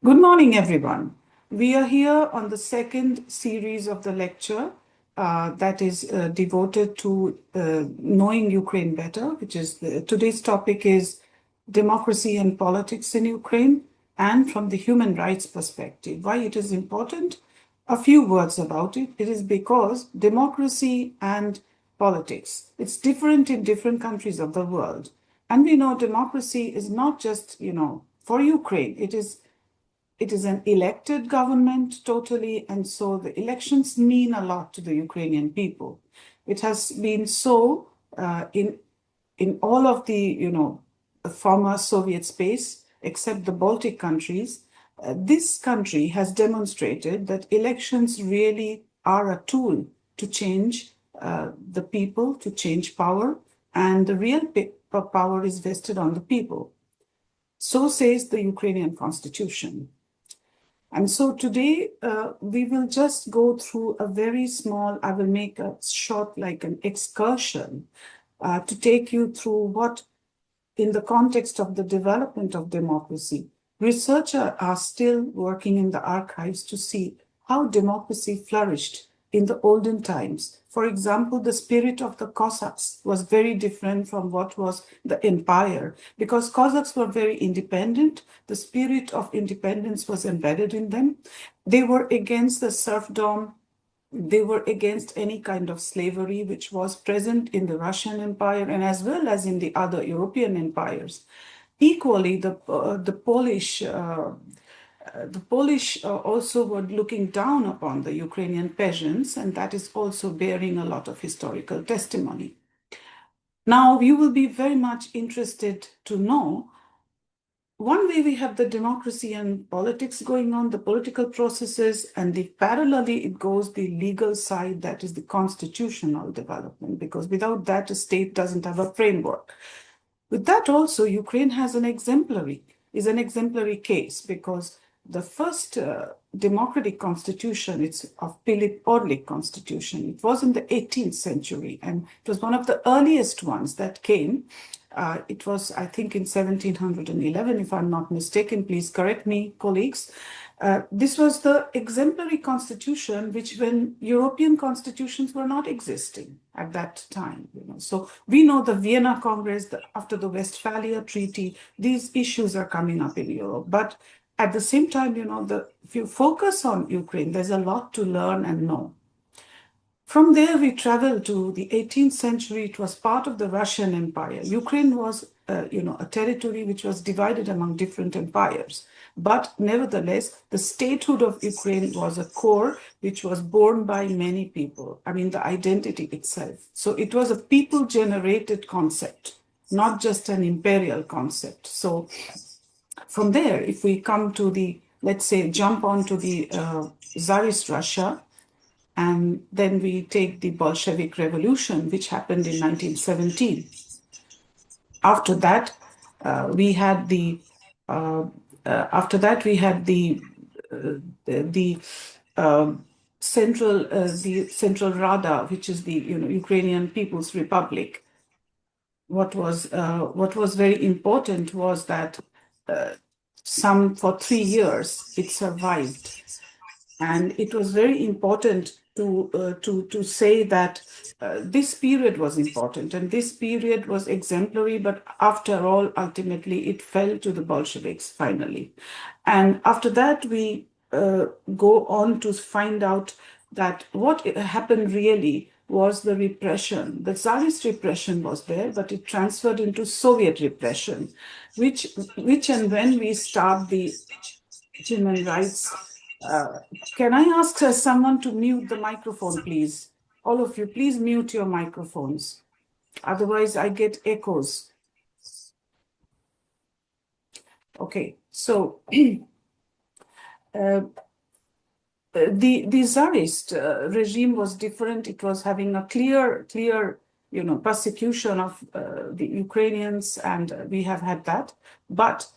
Good morning, everyone. We are here on the second series of the lecture that is devoted to knowing Ukraine better, which is today's topic is democracy and politics in Ukraine, and from the human rights perspective. Why it is important? A few words about it. It is because democracy and politics, it's different in different countries of the world. And we know democracy is not just, for Ukraine, it is an elected government totally, and so the elections mean a lot to the Ukrainian people. It has been so in all of the former Soviet space, except the Baltic countries. This country has demonstrated that elections really are a tool to change the people, to change power, and the real power is vested on the people. So says the Ukrainian constitution. And so today we will just go through a very small, I will make a short, like an excursion to take you through what, in the context of the development of democracy, researchers are still working in the archives to see how democracy flourished in the olden times. For example, the spirit of the Cossacks was very different from what was the empire. Because Cossacks were very independent, the spirit of independence was embedded in them. They were against the serfdom. They were against any kind of slavery which was present in the Russian Empire and as well as in the other European empires. Equally, the Polish also were looking down upon the Ukrainian peasants, and that is also bearing a lot of historical testimony. Now, you will be very much interested to know, one way we have the democracy and politics going on, the political processes, and parallelly it goes the legal side, that is the constitutional development, because without that, a state doesn't have a framework. With that also, Ukraine is an exemplary case, because the first democratic constitution, it's of Philip Orlik constitution. It was in the 18th century, and it was one of the earliest ones that came. It was, I think, in 1711, if I'm not mistaken. Please correct me, colleagues. This was the exemplary constitution, which when European constitutions were not existing at that time. So we know the Vienna Congress, after the Westphalia Treaty, these issues are coming up in Europe. But at the same time, if you focus on Ukraine, there's a lot to learn and know. From there, we travel to the 18th century. It was part of the Russian Empire. Ukraine was, a territory which was divided among different empires. But nevertheless, the statehood of Ukraine was a core which was borne by many people. I mean, the identity itself. So it was a people-generated concept, not just an imperial concept. So from there, if we come to let's say, jump onto the Tsarist Russia, and then we take the Bolshevik Revolution, which happened in 1917. After that, we had the Central Rada, which is the Ukrainian People's Republic. What was very important was that for 3 years it survived, and it was very important to say that this period was important, and this period was exemplary, but after all, ultimately, it fell to the Bolsheviks finally. And after that, we go on to find out that what happened really was the repression. The Tsarist repression was there, but it transferred into Soviet repression, which and when we start the human rights. Can I ask someone to mute the microphone, please? All of you, please mute your microphones. Otherwise, I get echoes. Okay, so the Tsarist regime was different. It was having a clear, persecution of the Ukrainians, and we have had that. But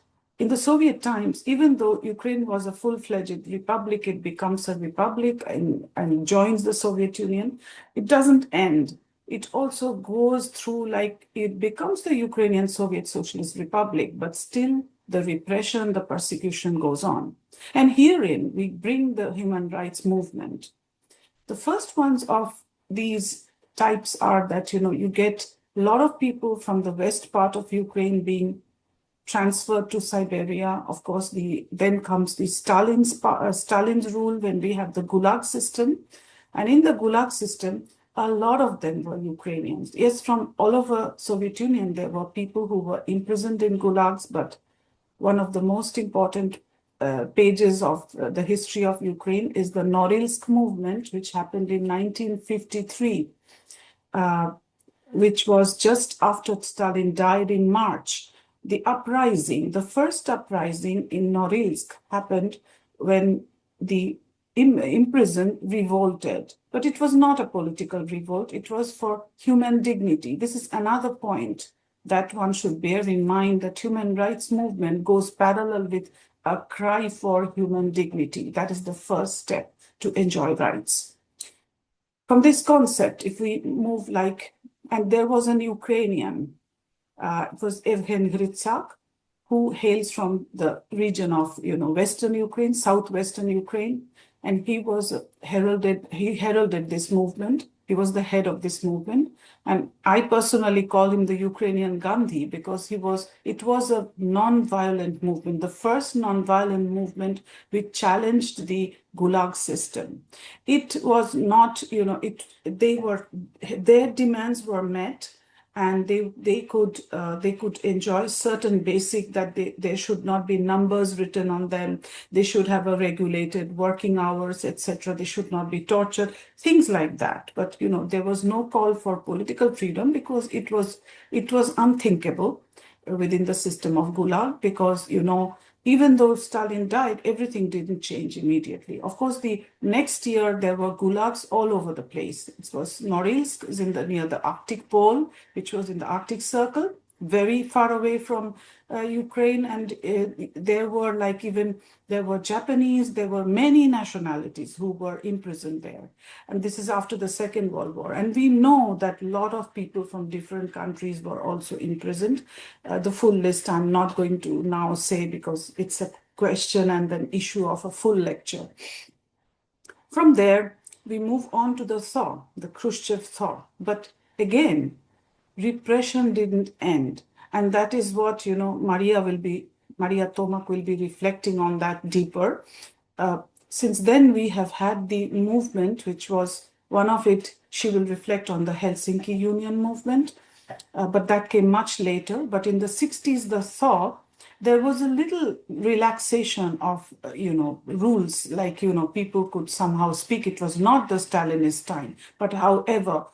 in the Soviet times, even though Ukraine was a full-fledged republic, it becomes a republic and joins the Soviet Union, it doesn't end. It also goes through, like, it becomes the Ukrainian Soviet Socialist Republic, but still the repression, the persecution goes on. And herein, we bring the human rights movement. The first ones of these types are that, you get a lot of people from the west part of Ukraine being transferred to Siberia. Of course, then comes the Stalin's rule when we have the Gulag system. And in the Gulag system, a lot of them were Ukrainians. Yes, from all over Soviet Union, there were people who were imprisoned in gulags, but one of the most important pages of the history of Ukraine is the Norilsk movement, which happened in 1953, which was just after Stalin died in March. The first uprising in Norilsk happened when the imprisoned revolted. But it was not a political revolt, it was for human dignity. This is another point that one should bear in mind, that human rights movement goes parallel with a cry for human dignity. That is the first step to enjoy rights. From this concept, if we move and there was an Ukrainian, it was Evgen Gritsak, who hails from the region of, Western Ukraine, southwestern Ukraine, and he heralded this movement. He was the head of this movement. And I personally call him the Ukrainian Gandhi because it was a non-violent movement, the first non-violent movement which challenged the Gulag system. It was not, their demands were met, and they could enjoy certain basic, that there should not be numbers written on them, they should have a regulated working hours, etc. They should not be tortured, things like that. But there was no call for political freedom because it was unthinkable within the system of Gulag, because even though Stalin died, everything didn't change immediately. Of course, the next year, there were gulags all over the place. It was Norilsk, is near the Arctic Pole, which was in the Arctic Circle, very far away from Ukraine. And there were Japanese, there were many nationalities who were imprisoned there. And this is after the Second World War. And we know that a lot of people from different countries were also imprisoned. The full list I'm not going to now say because it's a question and an issue of a full lecture. From there, we move on to the thaw, the Khrushchev thaw. But again, repression didn't end. And that is what, Maria Tomak will be reflecting on that deeper. Since then, we have had the movement, which was one of it, she will reflect on the Helsinki Union movement, but that came much later. But in the 60s, the thaw, there was a little relaxation of, rules, like, people could somehow speak. It was not the Stalinist time, but however,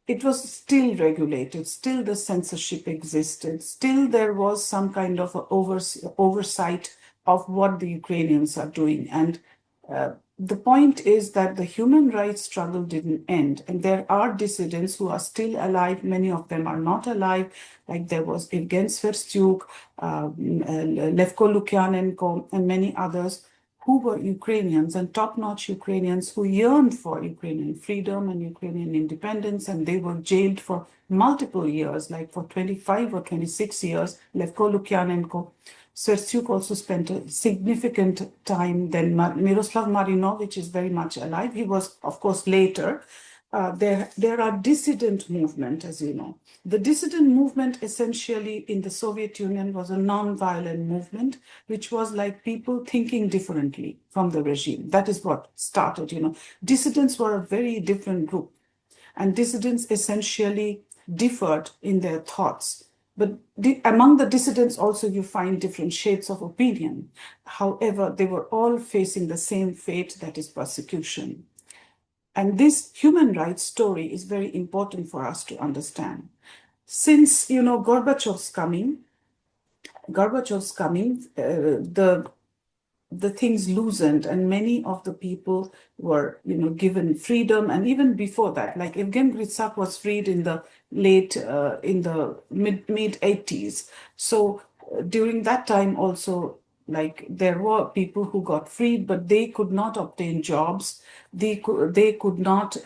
it was still regulated, still the censorship existed, still there was some kind of oversight of what the Ukrainians are doing. And the point is that the human rights struggle didn't end. And there are dissidents who are still alive. Many of them are not alive. Like there was Evgen Sverstyuk, Levko Lukyanenko, and many others who were Ukrainians and top-notch Ukrainians who yearned for Ukrainian freedom and Ukrainian independence, and they were jailed for multiple years, like for 25 or 26 years. Levko Lukyanenko. Sverstyuk also spent a significant time. Then Miroslav Marinovich is very much alive. He was, of course, later. There are dissident movement, as you know. The dissident movement essentially in the Soviet Union was a non-violent movement, which was like people thinking differently from the regime. That is what started, Dissidents were a very different group, and dissidents essentially differed in their thoughts. But among the dissidents also you find different shades of opinion. However, they were all facing the same fate, that is persecution. And this human rights story is very important for us to understand. Since, Gorbachev's coming, the things loosened, and many of the people were, given freedom. And even before that, like Evgen Gritsak was freed in the mid 80s. So during that time also, like there were people who got freed, but they could not obtain jobs. They could not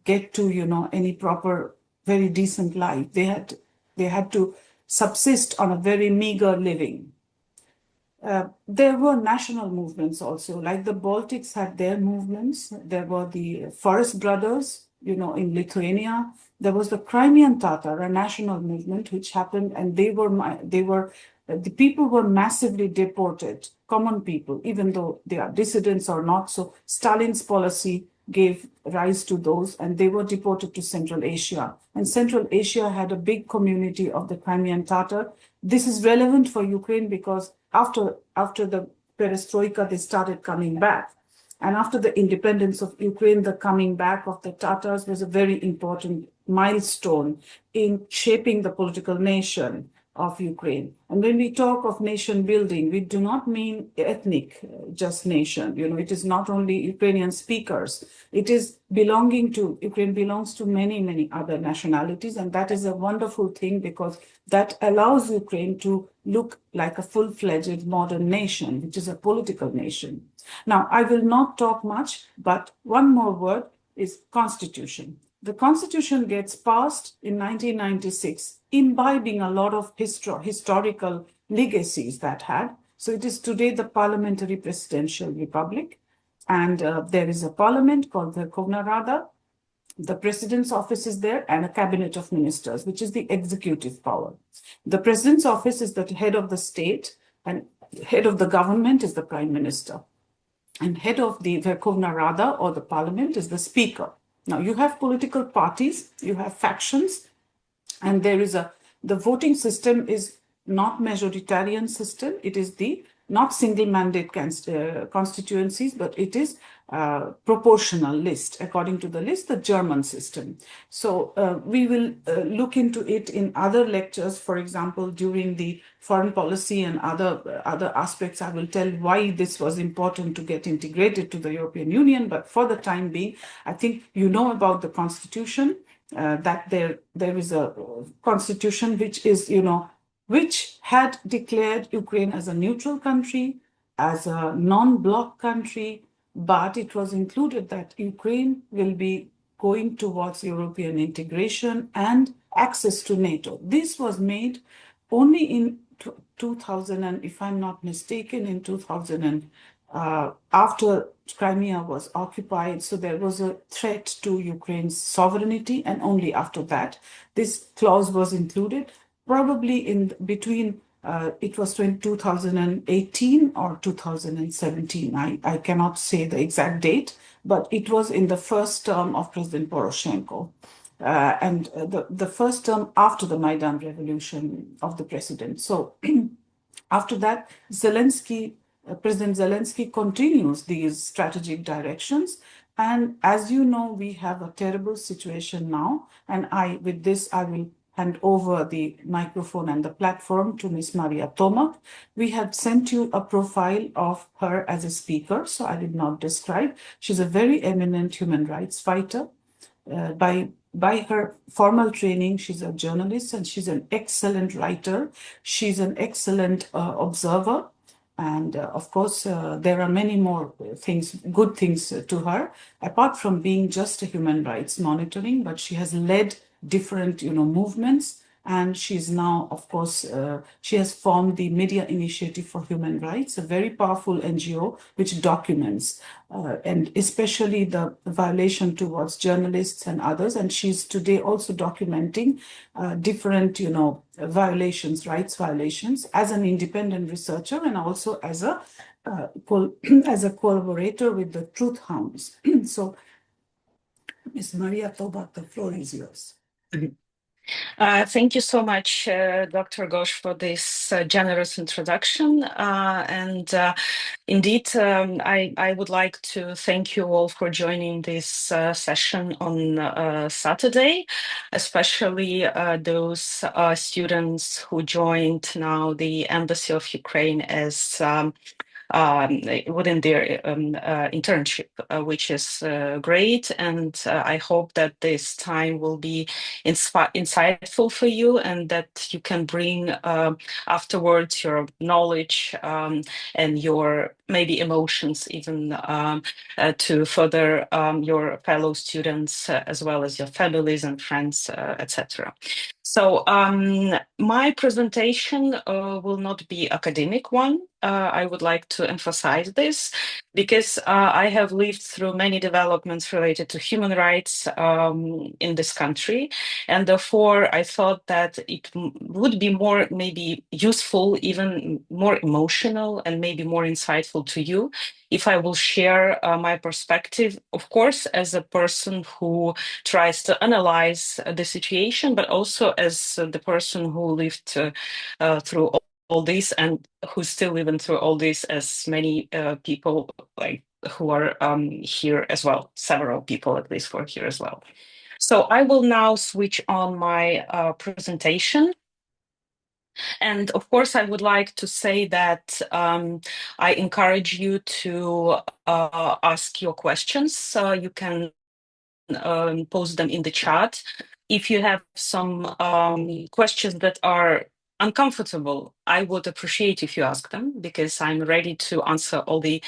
get to, any proper, very decent life. They had to subsist on a very meager living. there were national movements also, like the Baltics had their movements. There were the Forest Brothers, in Lithuania. There was the Crimean Tatar, a national movement which happened, and the people were massively deported, common people, even though they are dissidents or not. So Stalin's policy gave rise to those, and they were deported to Central Asia. And Central Asia had a big community of the Crimean Tatar. This is relevant for Ukraine because after the perestroika, they started coming back. And after the independence of Ukraine, the coming back of the Tatars was a very important milestone in shaping the political nation of Ukraine. And when we talk of nation building, we do not mean ethnic, just nation. It is not only Ukrainian speakers. Ukraine belongs to many, many other nationalities. And that is a wonderful thing because that allows Ukraine to look like a full-fledged modern nation, which is a political nation. Now, I will not talk much, but one more word is constitution. The constitution gets passed in 1996, imbibing a lot of historical legacies that had. So it is today the parliamentary presidential republic. And there is a parliament called the Verkhovna Rada. The president's office is there and a cabinet of ministers, which is the executive power. The president's office is the head of the state and head of the government is the prime minister. And head of the Verkhovna Rada or the parliament is the speaker. Now you have political parties, you have factions, and the voting system is not majoritarian system. It is not single mandate constituencies, but it is proportional list, according to the list, the German system. So we will look into it in other lectures. For example, during the foreign policy and other aspects, I will tell why this was important to get integrated to the European Union. But for the time being, I think you know about the constitution, that there is a constitution which had declared Ukraine as a neutral country, as a non-bloc country, but it was included that Ukraine will be going towards European integration and access to NATO. This was made only in 2000, and if I'm not mistaken, in 2000, after Crimea was occupied, so there was a threat to Ukraine's sovereignty, and only after that, this clause was included. Probably in between, it was 2018 or 2017. I cannot say the exact date, but it was in the first term of President Poroshenko. And the first term after the Maidan revolution of the president. So after that, President Zelensky continues these strategic directions. And as you know, we have a terrible situation now. And with this, I will hand over the microphone and the platform to Ms. Maria Tomak. We have sent you a profile of her as a speaker, so I did not describe. She's a very eminent human rights fighter. By her formal training, she's a journalist and she's an excellent writer. She's an excellent observer. And of course, there are many more good things to her, apart from being just a human rights monitoring, but she has led different, movements. And she's now, of course, she has formed the Media Initiative for Human Rights, a very powerful NGO which documents and especially the violation towards journalists and others. And she's today also documenting different, violations, rights violations, as an independent researcher and also as a collaborator with the Truth Hounds. So, Ms. Maria Tomak, the floor is yours. Thank you so much, Dr. Ghosh, for this generous introduction. Indeed, I would like to thank you all for joining this session on Saturday, especially those students who joined now the Embassy of Ukraine as within their internship, which is great. And I hope that this time will be insightful for you and that you can bring afterwards your knowledge and your maybe emotions even to further your fellow students as well as your families and friends, etc. So my presentation will not be academic one. I would like to emphasize this because I have lived through many developments related to human rights in this country, and therefore I thought that it would be more maybe useful, even more emotional, and maybe more insightful to you if I will share my perspective, of course, as a person who tries to analyze the situation, but also as the person who lived through all this and who's still living through all this, as many people like who are here as well, several people at least who are here as well. So I will now switch on my presentation. And of course, I would like to say that I encourage you to ask your questions. You can post them in the chat. If you have some questions that are uncomfortable, I would appreciate if you ask them because I'm ready to answer all the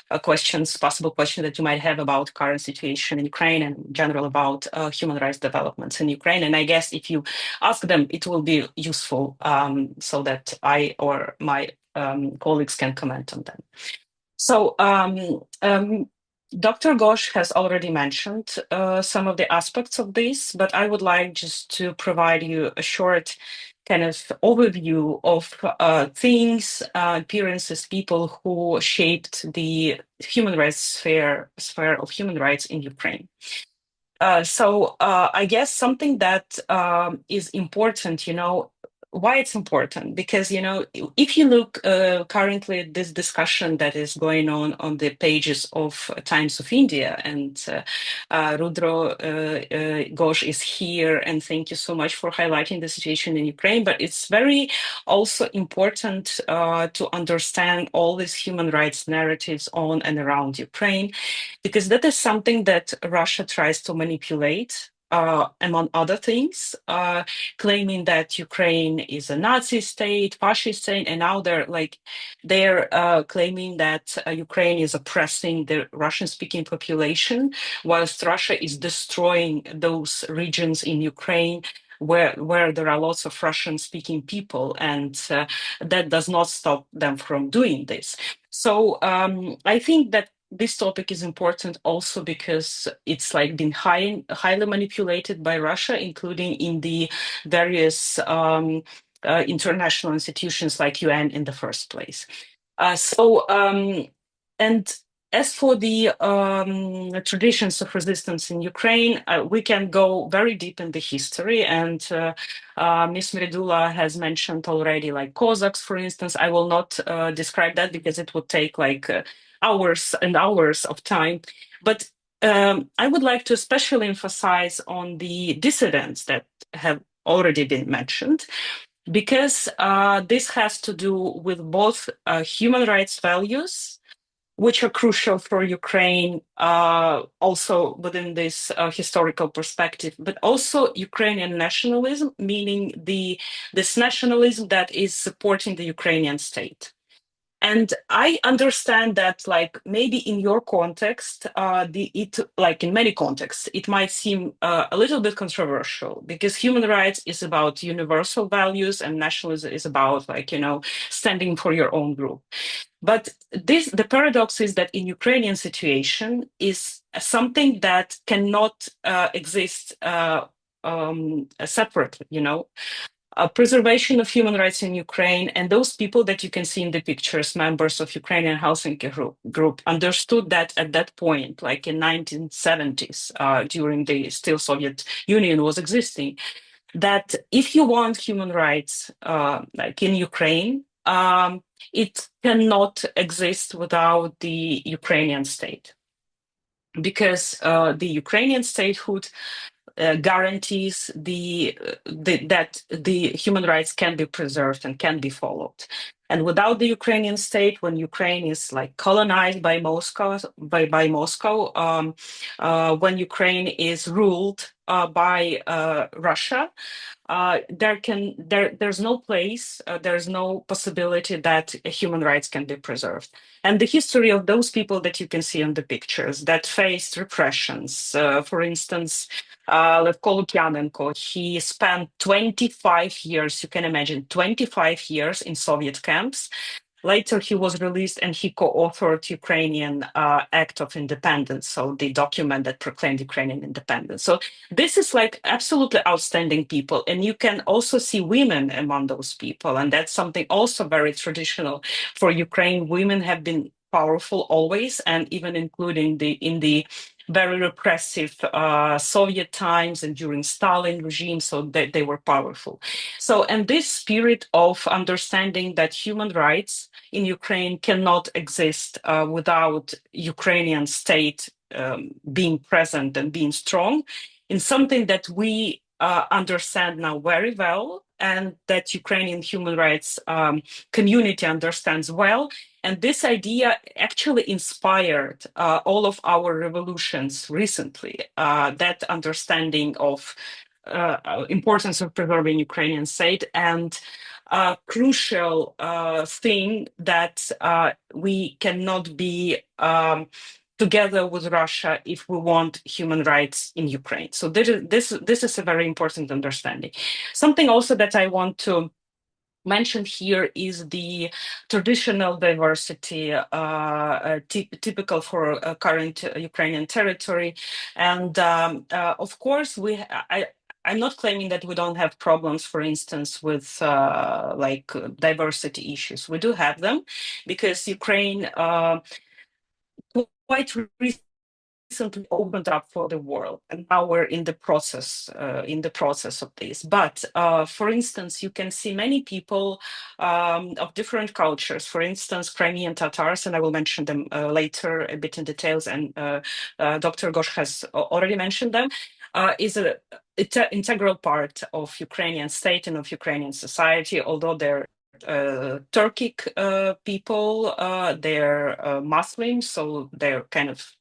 possible questions that you might have about current situation in Ukraine and in general about human rights developments in Ukraine. And I guess if you ask them, it will be useful so that I or my colleagues can comment on them. So Dr. Ghosh has already mentioned some of the aspects of this, but I would like just to provide you a short kind of overview of things, appearances, people who shaped the human rights sphere of human rights in Ukraine. So I guess something that is important, why it's important, because, if you look currently at this discussion that is going on the pages of Times of India, and Rudra Ghosh is here, and thank you so much for highlighting the situation in Ukraine, but it's very also important to understand all these human rights narratives on and around Ukraine, because that is something that Russia tries to manipulate, among other things, claiming that Ukraine is a Nazi state, fascist state, and now they're claiming that Ukraine is oppressing the Russian-speaking population, whilst Russia is destroying those regions in Ukraine where there are lots of Russian-speaking people, and that does not stop them from doing this. So I think that this topic is important also because it's been highly manipulated by Russia, including in the various international institutions like UN in the first place. And as for the traditions of resistance in Ukraine, we can go very deep in the history, and Ms. Mridula has mentioned already, like Cossacks, for instance. I will not describe that because it would take hours and hours of time. But I would like to especially emphasize on the dissidents that have already been mentioned, because this has to do with both human rights values, which are crucial for Ukraine, also within this historical perspective, but also Ukrainian nationalism, meaning this nationalism that is supporting the Ukrainian state. And I understand that, maybe in your context, in many contexts, it might seem a little bit controversial, because human rights is about universal values and nationalism is about, standing for your own group. But the paradox is that in Ukrainian situation is something that cannot exist separately. Preservation of human rights in Ukraine, and those people that you can see in the pictures, members of Ukrainian Helsinki group, understood that at that point, like in 1970s, during the still Soviet Union was existing, that if you want human rights, like in Ukraine, it cannot exist without the Ukrainian state, because the Ukrainian statehood guarantees that the human rights can be preserved and can be followed. And without the Ukrainian state, when Ukraine is colonized by Moscow, when Ukraine is ruled by Russia, there's no place, there's no possibility that human rights can be preserved. And the history of those people that you can see on the pictures that faced repressions, for instance, Levko Lukyanenko, he spent 25 years, you can imagine, 25 years in Soviet camps. Later, he was released and he co-authored Ukrainian Act of Independence, so the document that proclaimed Ukrainian independence. So this is like absolutely outstanding people. And you can also see women among those people. And that's something also very traditional for Ukraine. Women have been powerful always, and even including in the very repressive Soviet times and during Stalin regime, so they were powerful. So, and this spirit of understanding that human rights in Ukraine cannot exist without Ukrainian state being present and being strong in something that we understand now very well, and that Ukrainian human rights community understands well. And this idea actually inspired all of our revolutions recently, that understanding of importance of preserving Ukrainian state, and crucial thing that we cannot be together with Russia if we want human rights in Ukraine. So this is a very important understanding. Something also that I want to mention here is the traditional diversity typical for current Ukrainian territory. And of course, I'm not claiming that we don't have problems, for instance, with diversity issues. We do have them because Ukraine quite recently opened up for the world, and now we're in the process of this. But for instance, you can see many people of different cultures. For instance, Crimean Tatars, and I will mention them later a bit in details. And Dr. Ghosh has already mentioned them. Is it's an integral part of Ukrainian state and of Ukrainian society, although they're Turkic people, they're Muslims, so they're kind of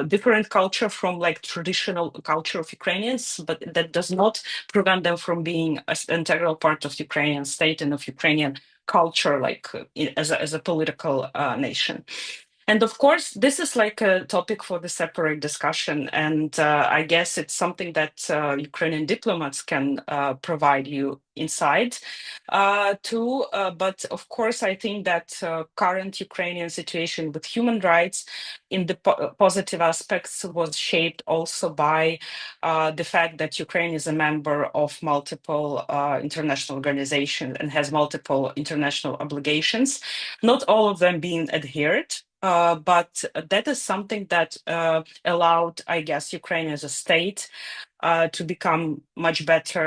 different culture from like traditional culture of Ukrainians, but that does not prevent them from being an integral part of Ukrainian state and of Ukrainian culture, like as a political nation. And of course, this is like a topic for the separate discussion. And I guess it's something that Ukrainian diplomats can provide you insight to. But of course, I think that current Ukrainian situation with human rights in the positive aspects was shaped also by the fact that Ukraine is a member of multiple international organizations and has multiple international obligations, not all of them being adhered. But that is something that allowed, I guess, Ukraine as a state to become much better,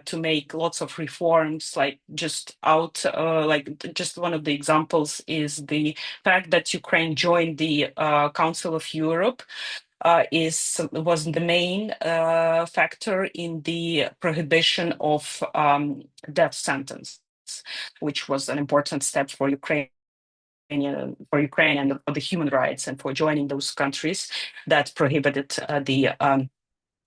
to make lots of reforms. Like just one of the examples is the fact that Ukraine joined the Council of Europe. Was the main factor in the prohibition of death sentence, which was an important step for Ukraine and for the human rights, and for joining those countries that prohibited the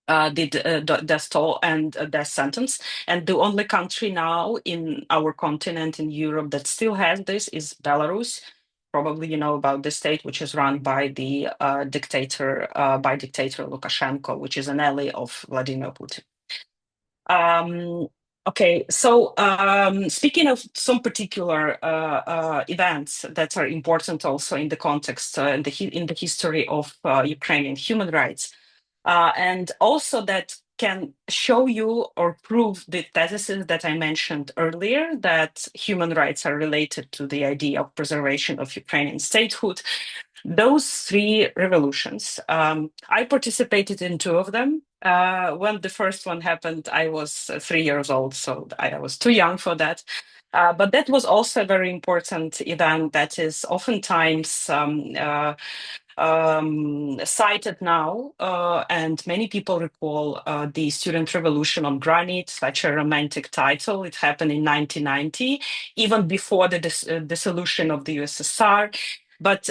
death toll and death sentence. And the only country now in our continent in Europe that still has this is Belarus. Probably you know about the state, which is run by the dictator Lukashenko, which is an ally of Vladimir Putin. Okay, so speaking of some particular events that are important also in the context in the history of Ukrainian human rights, and also that can show you or prove the theses that I mentioned earlier, that human rights are related to the idea of preservation of Ukrainian statehood. Those three revolutions, I participated in two of them. When the first one happened, I was 3 years old, so I was too young for that. But that was also a very important event that is oftentimes cited now, and many people recall the Student Revolution on Granite, such a romantic title. It happened in 1990, even before the dissolution of the USSR. But,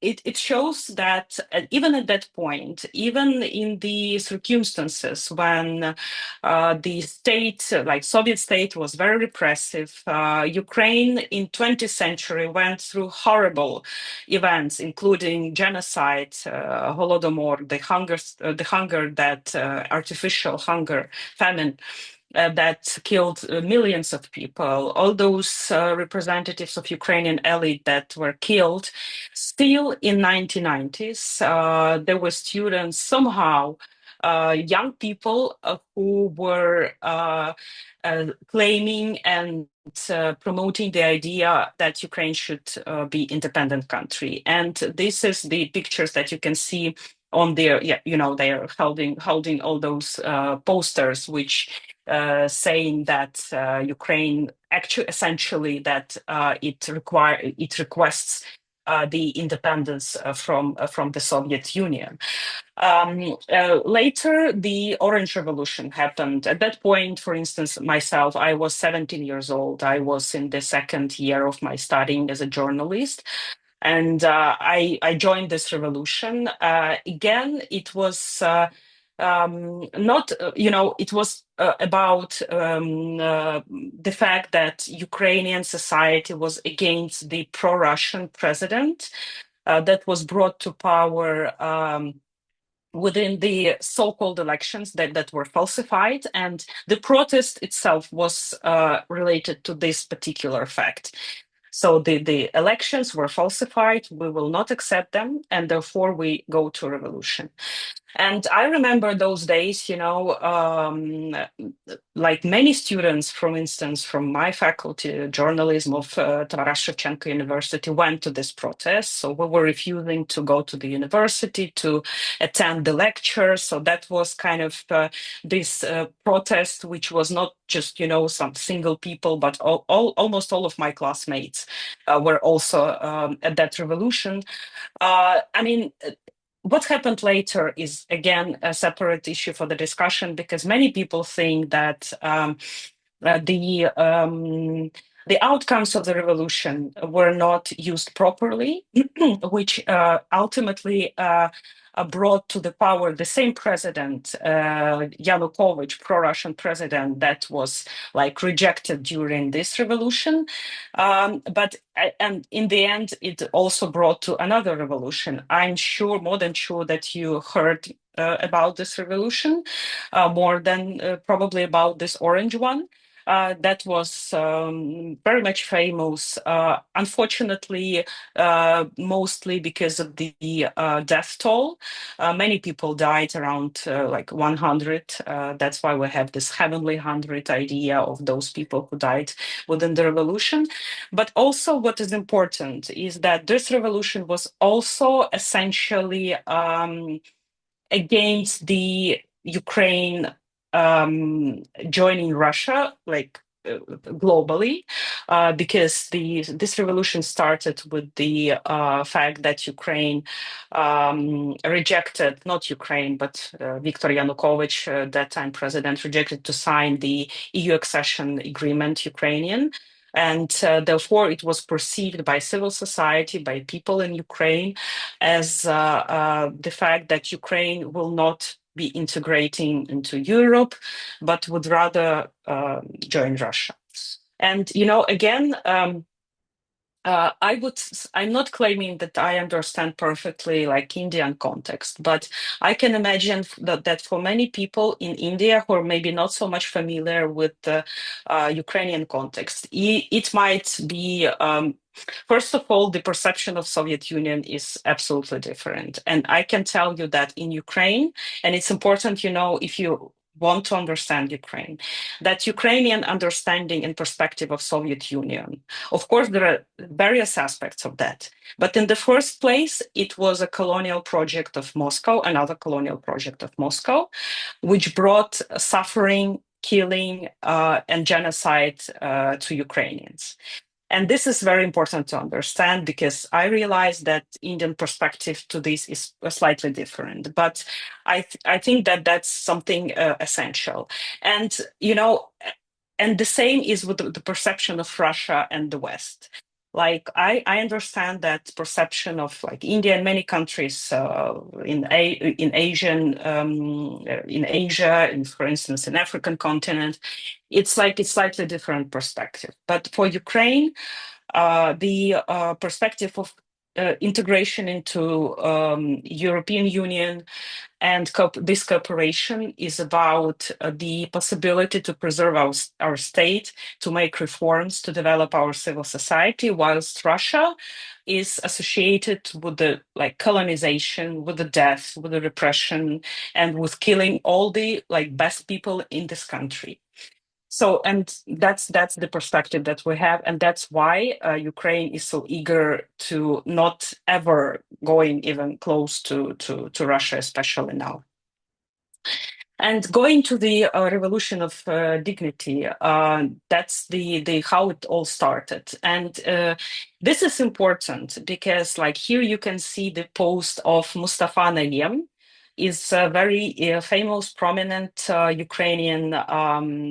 it shows that even at that point, even in the circumstances when the state, like Soviet state, was very repressive, Ukraine in 20th century went through horrible events, including genocide, Holodomor, the hunger that artificial hunger, famine that killed millions of people, all those representatives of Ukrainian elite that were killed. Still in 1990s, there were students somehow, young people who were claiming and promoting the idea that Ukraine should be independent country. And this is the pictures that you can see on their, yeah, you know, they are holding all those posters, which saying that Ukraine actually essentially that it requests the independence from the Soviet Union. Later, the Orange Revolution happened. At that point, for instance, myself, I was 17 years old. I was in the second year of my studying as a journalist. And I joined this revolution. Again, it was not, it was about the fact that Ukrainian society was against the pro-Russian president that was brought to power within the so-called elections that were falsified, and the protest itself was related to this particular fact. So the elections were falsified, we will not accept them, and therefore we go to revolution. And I remember those days, like many students, for instance, from my faculty, journalism of Taras Shevchenko University, went to this protest. So we were refusing to go to the university to attend the lectures. So that was kind of this protest, which was not just, some single people, but almost all of my classmates were also at that revolution. I mean, what happened later is again a separate issue for the discussion, because many people think that the outcomes of the revolution were not used properly, which ultimately brought to the power the same president, Yanukovych, pro-Russian president, that was like rejected during this revolution. But and in the end, it also brought to another revolution. I'm sure, more than sure, that you heard about this revolution, more than probably about this orange one. That was very much famous, unfortunately, mostly because of the death toll. Many people died, around like 100. That's why we have this heavenly 100 idea of those people who died within the revolution. But also, what is important is that this revolution was also essentially against the Ukraine joining Russia, like globally, because this revolution started with the fact that Ukraine rejected, not Ukraine, but Viktor Yanukovych, that time president, rejected to sign the EU accession agreement, Ukrainian. And therefore, it was perceived by civil society, by people in Ukraine, as the fact that Ukraine will not be integrating into Europe, but would rather join Russia. And again, I'm not claiming that I understand perfectly like Indian context, but I can imagine that for many people in India who are maybe not so much familiar with the Ukrainian context, it might be, first of all, the perception of Soviet Union is absolutely different. And I can tell you that in Ukraine, and it's important, if you want to understand Ukraine, that Ukrainian understanding and perspective of Soviet Union. Of course, there are various aspects of that. But in the first place, it was a colonial project of Moscow, another colonial project of Moscow, which brought suffering, killing, and genocide to Ukrainians. And this is very important to understand, because I realize that Indian perspective to this is slightly different. But I think that that's something essential. And the same is with the perception of Russia and the West. like I understand that perception of like India and many countries in Asian in Asia, and for instance in African continent, it's like it's slightly different perspective. But for Ukraine, the perspective of integration into European Union and this cooperation is about the possibility to preserve our state, to make reforms, to develop our civil society, whilst Russia is associated with the like colonization, with the death, with the repression, and with killing all the like best people in this country. So, and that's the perspective that we have, and that's why Ukraine is so eager to not ever going even close to Russia, especially now. And going to the revolution of dignity, that's the how it all started. And this is important because, like here, you can see the post of Mustafa Nayem, is a very famous, prominent Ukrainian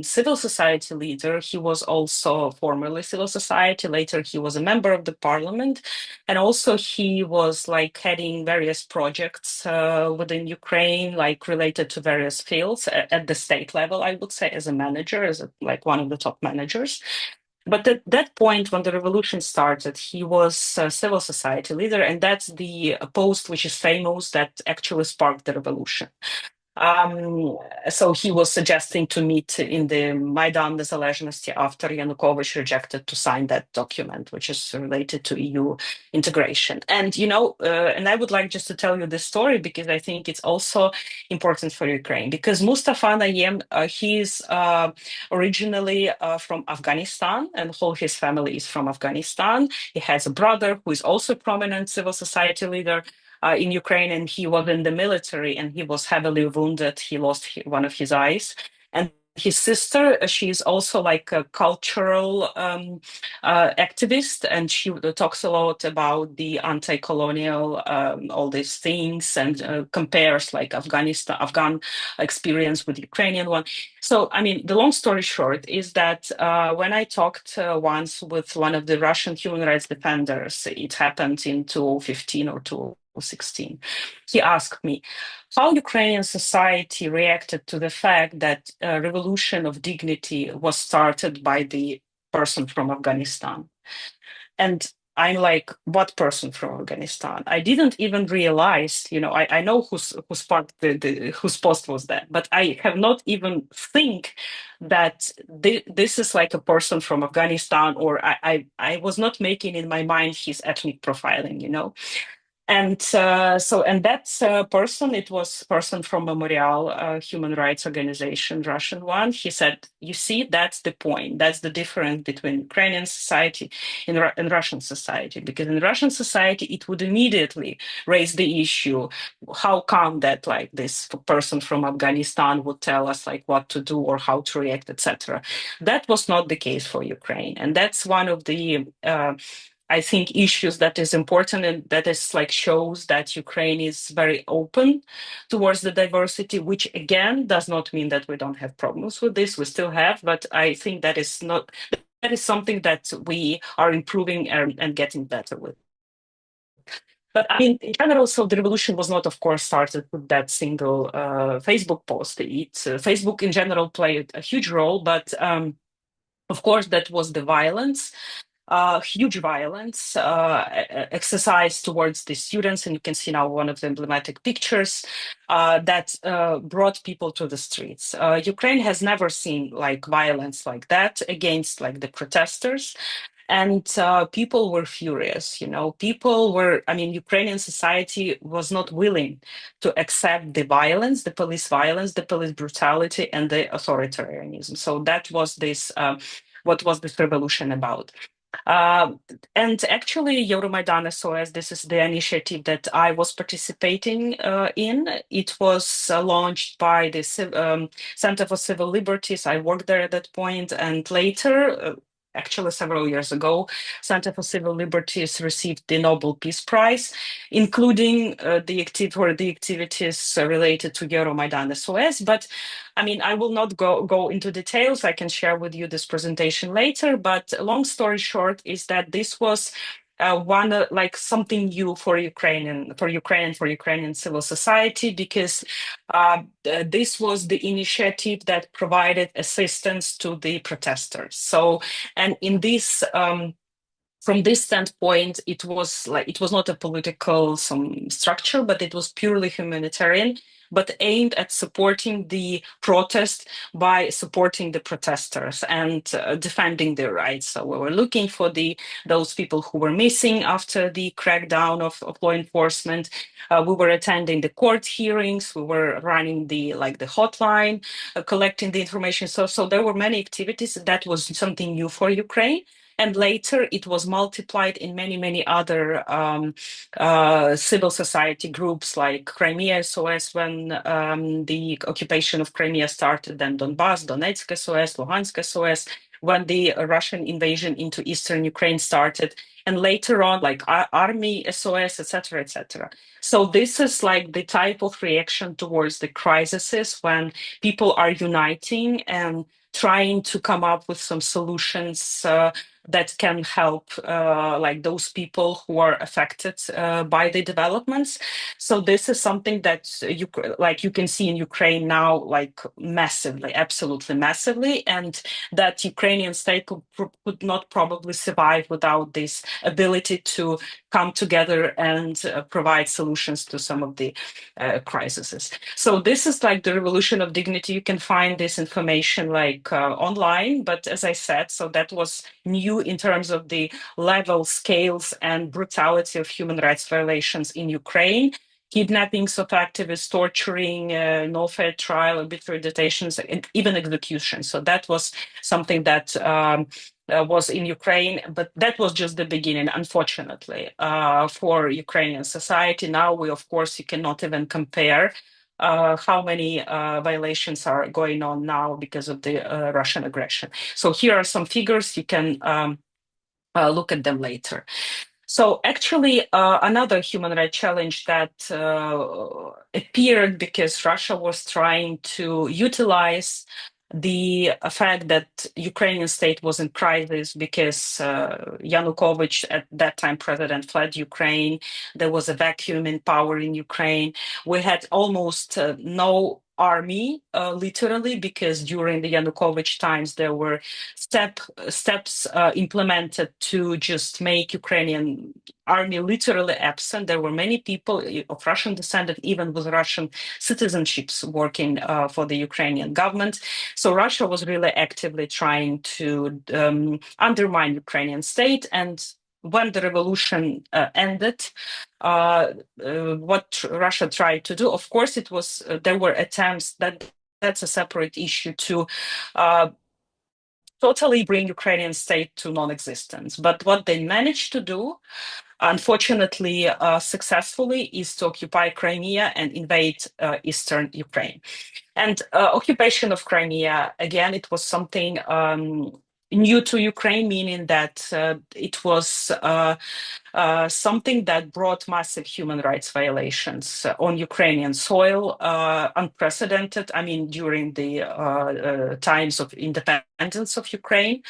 civil society leader. He was also formerly civil society. Later, he was a member of the parliament, and also he was like heading various projects within Ukraine, like related to various fields at the state level. I would say as a manager, like one of the top managers. But at that point, when the revolution started, he was a civil society leader, and that's the post which is famous that actually sparked the revolution. Um, so he was suggesting to meet in the Maidan Nezalezhnosti after Yanukovych rejected to sign that document, which is related to EU integration. And, and I would like just to tell you this story because I think it's also important for Ukraine. Because Mustafa Nayem, he is originally from Afghanistan, and whole his family is from Afghanistan. He has a brother who is also a prominent civil society leader in Ukraine, and he was in the military, and he was heavily wounded. He lost one of his eyes. And his sister, she's also like a cultural activist, and she talks a lot about the anti-colonial, all these things, and compares like Afghan experience with Ukrainian one. So, I mean, the long story short is that when I talked once with one of the Russian human rights defenders, it happened in 2015 or 2016. He asked me how Ukrainian society reacted to the fact that a revolution of dignity was started by the person from Afghanistan. And I'm like, what person from Afghanistan? I didn't even realize, I know whose part whose post was that, but I have not even think that this is like a person from Afghanistan, or I was not making in my mind his ethnic profiling. And and that person, it was person from Memorial, human rights organization, Russian one. He said, "You see, that's the point. That's the difference between Ukrainian society and Russian society. Because in Russian society, it would immediately raise the issue: how come that like this person from Afghanistan would tell us like what to do or how to react, etc." That was not the case for Ukraine, and that's one of the I think issues that is important, and that is like shows that Ukraine is very open towards the diversity, which again does not mean that we don't have problems with this. We still have, but I think that is something that we are improving and getting better with. But I mean, in general, so the revolution was not, of course, started with that single Facebook post. Facebook in general played a huge role, but of course, that was the violence, huge violence exercised towards the students, and you can see now one of the emblematic pictures that brought people to the streets. Ukraine has never seen like violence like that against like the protesters. And people were furious, Ukrainian society was not willing to accept the violence, the police brutality, and the authoritarianism. So that was what was this revolution about? Uh, and actually, Euromaidan SOS, this is the initiative that I was participating in. It was launched by the Center for Civil Liberties. I worked there at that point, and later, actually several years ago, Center for Civil Liberties received the Nobel Peace Prize, including the activities related to Euromaidan SOS. But I mean, I will not go into details. I can share with you this presentation later. But long story short is that this was one like something new for Ukrainian civil society, because this was the initiative that provided assistance to the protesters. So, and in this from this standpoint, it was not a political some structure, but it was purely humanitarian, but aimed at supporting the protest by supporting the protesters and defending their rights. So we were looking for those people who were missing after the crackdown of law enforcement. We were attending the court hearings. We were running the hotline, collecting the information. So there were many activities. That was something new for Ukraine. And later it was multiplied in many other civil society groups like Crimea SOS when the occupation of Crimea started, then Donbass, Donetsk SOS, Luhansk SOS, when the Russian invasion into eastern Ukraine started, and later on like Army SOS, etc., etc. So this is like the type of reaction towards the crises when people are uniting and trying to come up with some solutions that can help like those people who are affected by the developments. So this is something that you can see in Ukraine now, like massively, absolutely massively, and that Ukrainian state could not probably survive without this ability to come together and provide solutions to some of the crises. So this is like the revolution of dignity. You can find this information like online, but as I said, so that was new in terms of the level, scales, and brutality of human rights violations in Ukraine. Kidnappings of activists, torturing, no fair trial, arbitrary detations, and even executions. So that was something that was in Ukraine, but that was just the beginning, unfortunately, for Ukrainian society. Now of course, you cannot even compare how many violations are going on now because of the Russian aggression. So here are some figures. You can look at them later. So actually, another human rights challenge that appeared because Russia was trying to utilize the fact that Ukrainian state was in crisis because Yanukovych, at that time president, fled Ukraine. There was a vacuum in power in Ukraine. We had almost no army, literally, because during the Yanukovych times there were steps implemented to just make Ukrainian army literally absent. There were many people of Russian descent, even with Russian citizenships, working for the Ukrainian government. So Russia was really actively trying to undermine Ukrainian state. And when the revolution ended, what Russia tried to do, of course, it was there were attempts that's a separate issue to totally bring Ukrainian state to non-existence. But what they managed to do, unfortunately, successfully, is to occupy Crimea and invade eastern Ukraine. And occupation of Crimea, again, it was something new to Ukraine, meaning that it was something that brought massive human rights violations on Ukrainian soil, unprecedented. I mean, during the times of independence of Ukraine.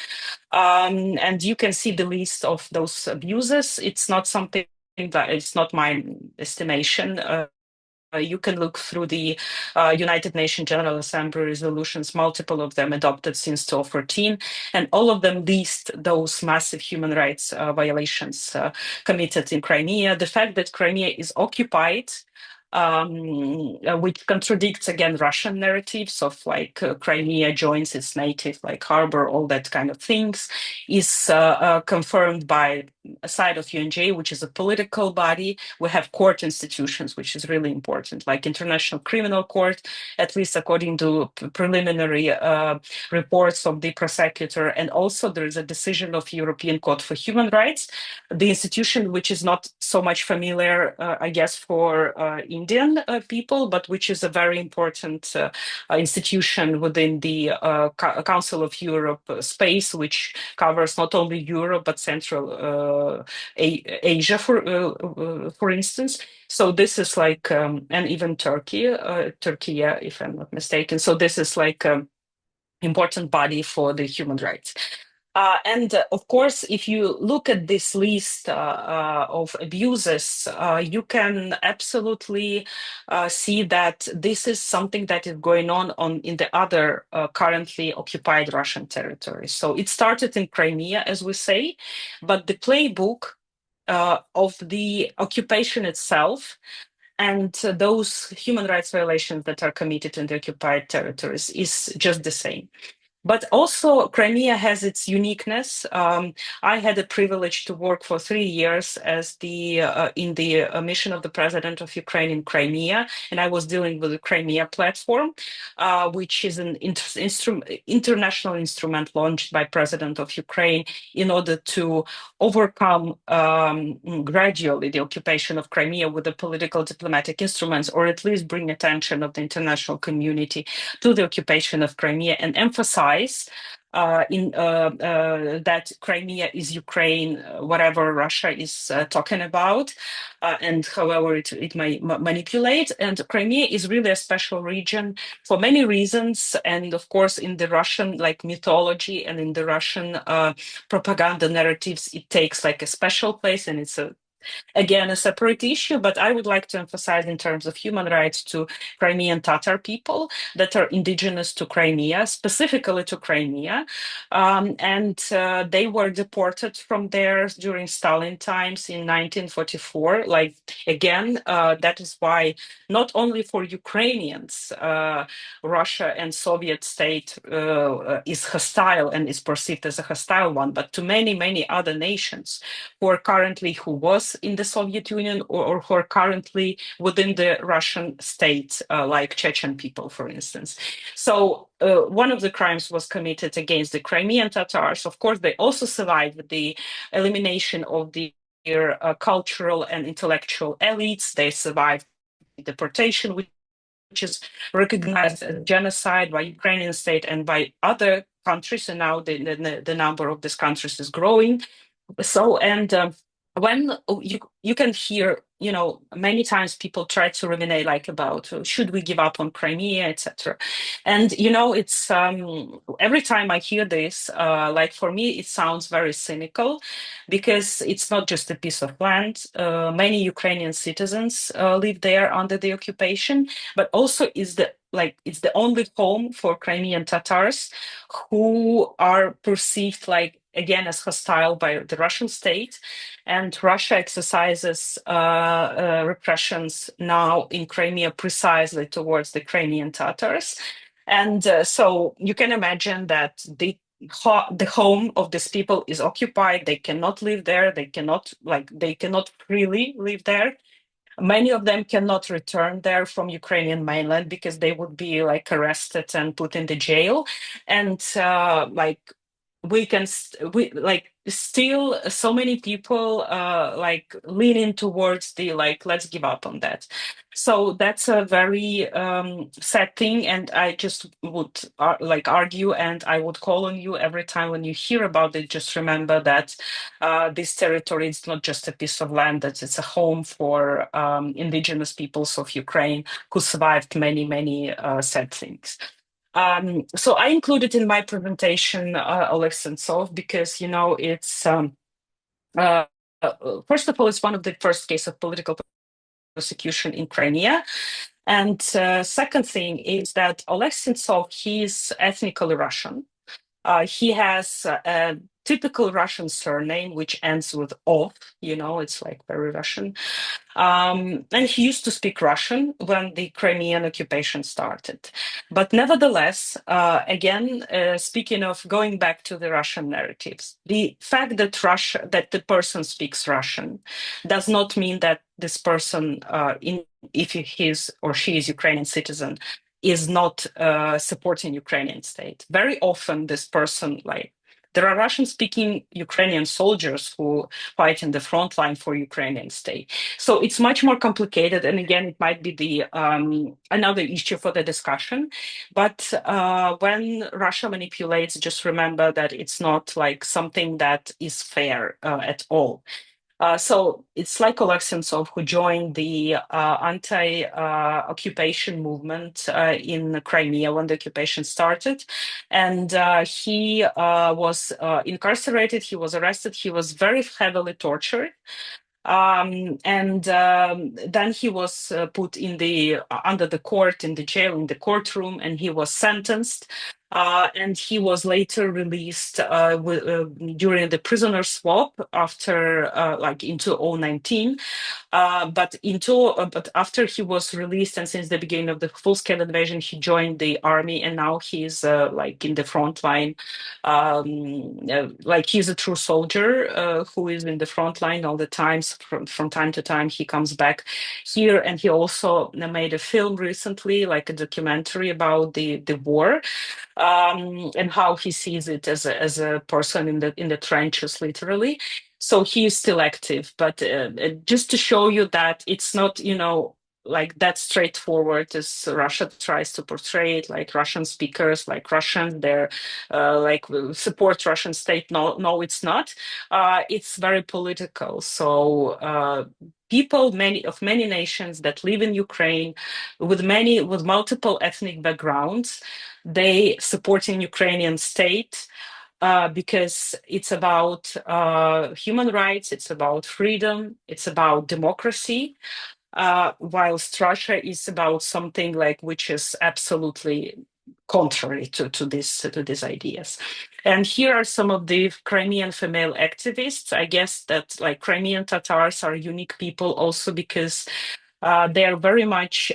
And you can see the list of those abuses. It's not something that it's not my estimation. You can look through the United Nations General Assembly resolutions, multiple of them adopted since 2014, and all of them list those massive human rights violations committed in Crimea. The fact that Crimea is occupied, which contradicts again Russian narratives of like Crimea joins its native like harbor, all that kind of things, is confirmed by a side of UNJ, which is a political body. We have court institutions, which is really important, like International Criminal Court, at least according to preliminary reports of the prosecutor. And also there is a decision of European Court for Human Rights, the institution which is not so much familiar, I guess, for Indian people, but which is a very important institution within the Council of Europe space, which covers not only Europe but Central Asia, for instance. So this is like, and even Turkey, yeah, if I'm not mistaken. So this is like important body for the human rights. And of course, if you look at this list of abuses, you can absolutely see that this is something that is going on in the other currently occupied Russian territories. So it started in Crimea, as we say, but the playbook of the occupation itself and those human rights violations that are committed in the occupied territories is just the same. But also, Crimea has its uniqueness. I had the privilege to work for 3 years as the in the mission of the president of Ukraine in Crimea, and I was dealing with the Crimea platform, which is an international instrument launched by President of Ukraine in order to overcome gradually the occupation of Crimea with the political diplomatic instruments, or at least bring attention of the international community to the occupation of Crimea and emphasize that Crimea is Ukraine, whatever Russia is talking about, and however it may manipulate. And Crimea is really a special region for many reasons, and of course, in the Russian like mythology and in the Russian propaganda narratives, it takes like a special place, and it's again a separate issue, but I would like to emphasize in terms of human rights to Crimean Tatar people that are indigenous to Crimea, specifically to Crimea. And they were deported from there during Stalin times in 1944. Like, again, that is why not only for Ukrainians, Russia and Soviet state is hostile and is perceived as a hostile one, but to many, many other nations who was in the Soviet Union or who are currently within the Russian state, like Chechen people, for instance. So one of the crimes was committed against the Crimean Tatars. Of course, they also survived the elimination of their cultural and intellectual elites. They survived deportation, which is recognized as genocide by Ukrainian state and by other countries. And now the number of these countries is growing. So, and when you can hear, many times people try to ruminate like about should we give up on Crimea, etc. And it's every time I hear this, like for me, it sounds very cynical because it's not just a piece of land. Many Ukrainian citizens live there under the occupation, but also it's the only home for Crimean Tatars who are perceived like again as hostile by the Russian state, and Russia exercises repressions now in Crimea precisely towards the Crimean Tatars, and so you can imagine that the home of these people is occupied. They cannot live there. They cannot freely live there. Many of them cannot return there from Ukrainian mainland because they would be like arrested and put in the jail, and we like still so many people like leaning towards the like let's give up on that. So that's a very sad thing, and I just would argue, and I would call on you every time when you hear about it, just remember that this territory is not just a piece of land, that it's a home for indigenous peoples of Ukraine who survived many sad things. So I included in my presentation Oleg Sentsov because, it's, first of all, it's one of the first cases of political persecution in Crimea. And second thing is that Oleg Sentsov, he's ethnically Russian. He has a typical Russian surname, which ends with "ov." It's like very Russian. And he used to speak Russian when the Crimean occupation started. But nevertheless, again, speaking of going back to the Russian narratives, the fact that the person speaks Russian does not mean that this person, if he is or she is Ukrainian citizen, is not supporting Ukrainian state. Very often, this person there are Russian-speaking Ukrainian soldiers who fight in the front line for Ukrainian state. So it's much more complicated. And again, it might be the another issue for the discussion. But when Russia manipulates, just remember that it's not like something that is fair at all. So it's like Oleksensov who joined the anti-occupation movement in Crimea when the occupation started. And he was incarcerated, he was arrested, he was very heavily tortured. And then he was put in the under the court in the jail in the courtroom, and he was sentenced. And he was later released during the prisoner swap after like in 2019. But after he was released and since the beginning of the full-scale invasion, he joined the army, and now he's like in the front line, like he's a true soldier who is in the front line all the times. From time to time, he comes back here, and he also made a film recently, like a documentary about the war, and how he sees it as a person in the trenches, literally. So he is still active, but just to show you that it's not, like that straightforward as Russia tries to portray it, like Russian speakers, like Russians, they're like support Russian state. No, no, it's not. It's very political. So people, many nations that live in Ukraine, with multiple ethnic backgrounds, they supporting Ukrainian state because it's about human rights, it's about freedom, it's about democracy, whilst Russia is about something like which is absolutely contrary to these ideas. And here are some of the Crimean female activists. I guess that like Crimean Tatars are unique people also because they are very much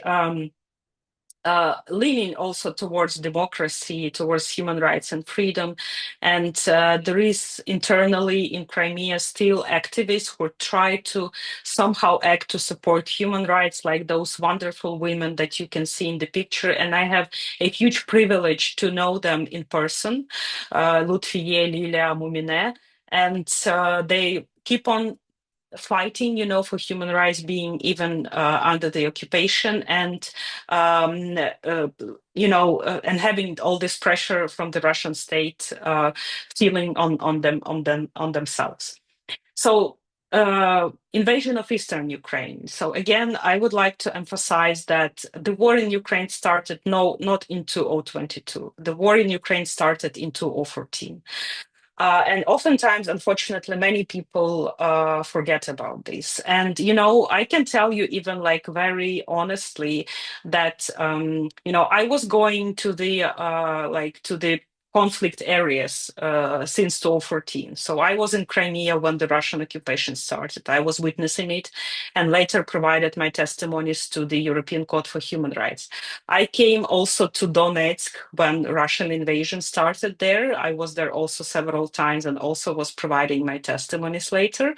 leaning also towards democracy, towards human rights and freedom. And there is internally in Crimea still activists who try to somehow act to support human rights, like those wonderful women that you can see in the picture. And I have a huge privilege to know them in person, Lutfiye, Lilia, Mumine. And they keep on fighting, for human rights, being even under the occupation, and and having all this pressure from the Russian state, feeling on themselves. So. Invasion of eastern Ukraine. So again, I would like to emphasize that the war in Ukraine started not in 2022. The war in Ukraine started in 2014. And oftentimes, unfortunately, many people forget about this. And, I can tell you even like very honestly that, I was going to the conflict areas since 2014. So I was in Crimea when the Russian occupation started. I was witnessing it and later provided my testimonies to the European Court for Human Rights. I came also to Donetsk when Russian invasion started there. I was there also several times and also was providing my testimonies later.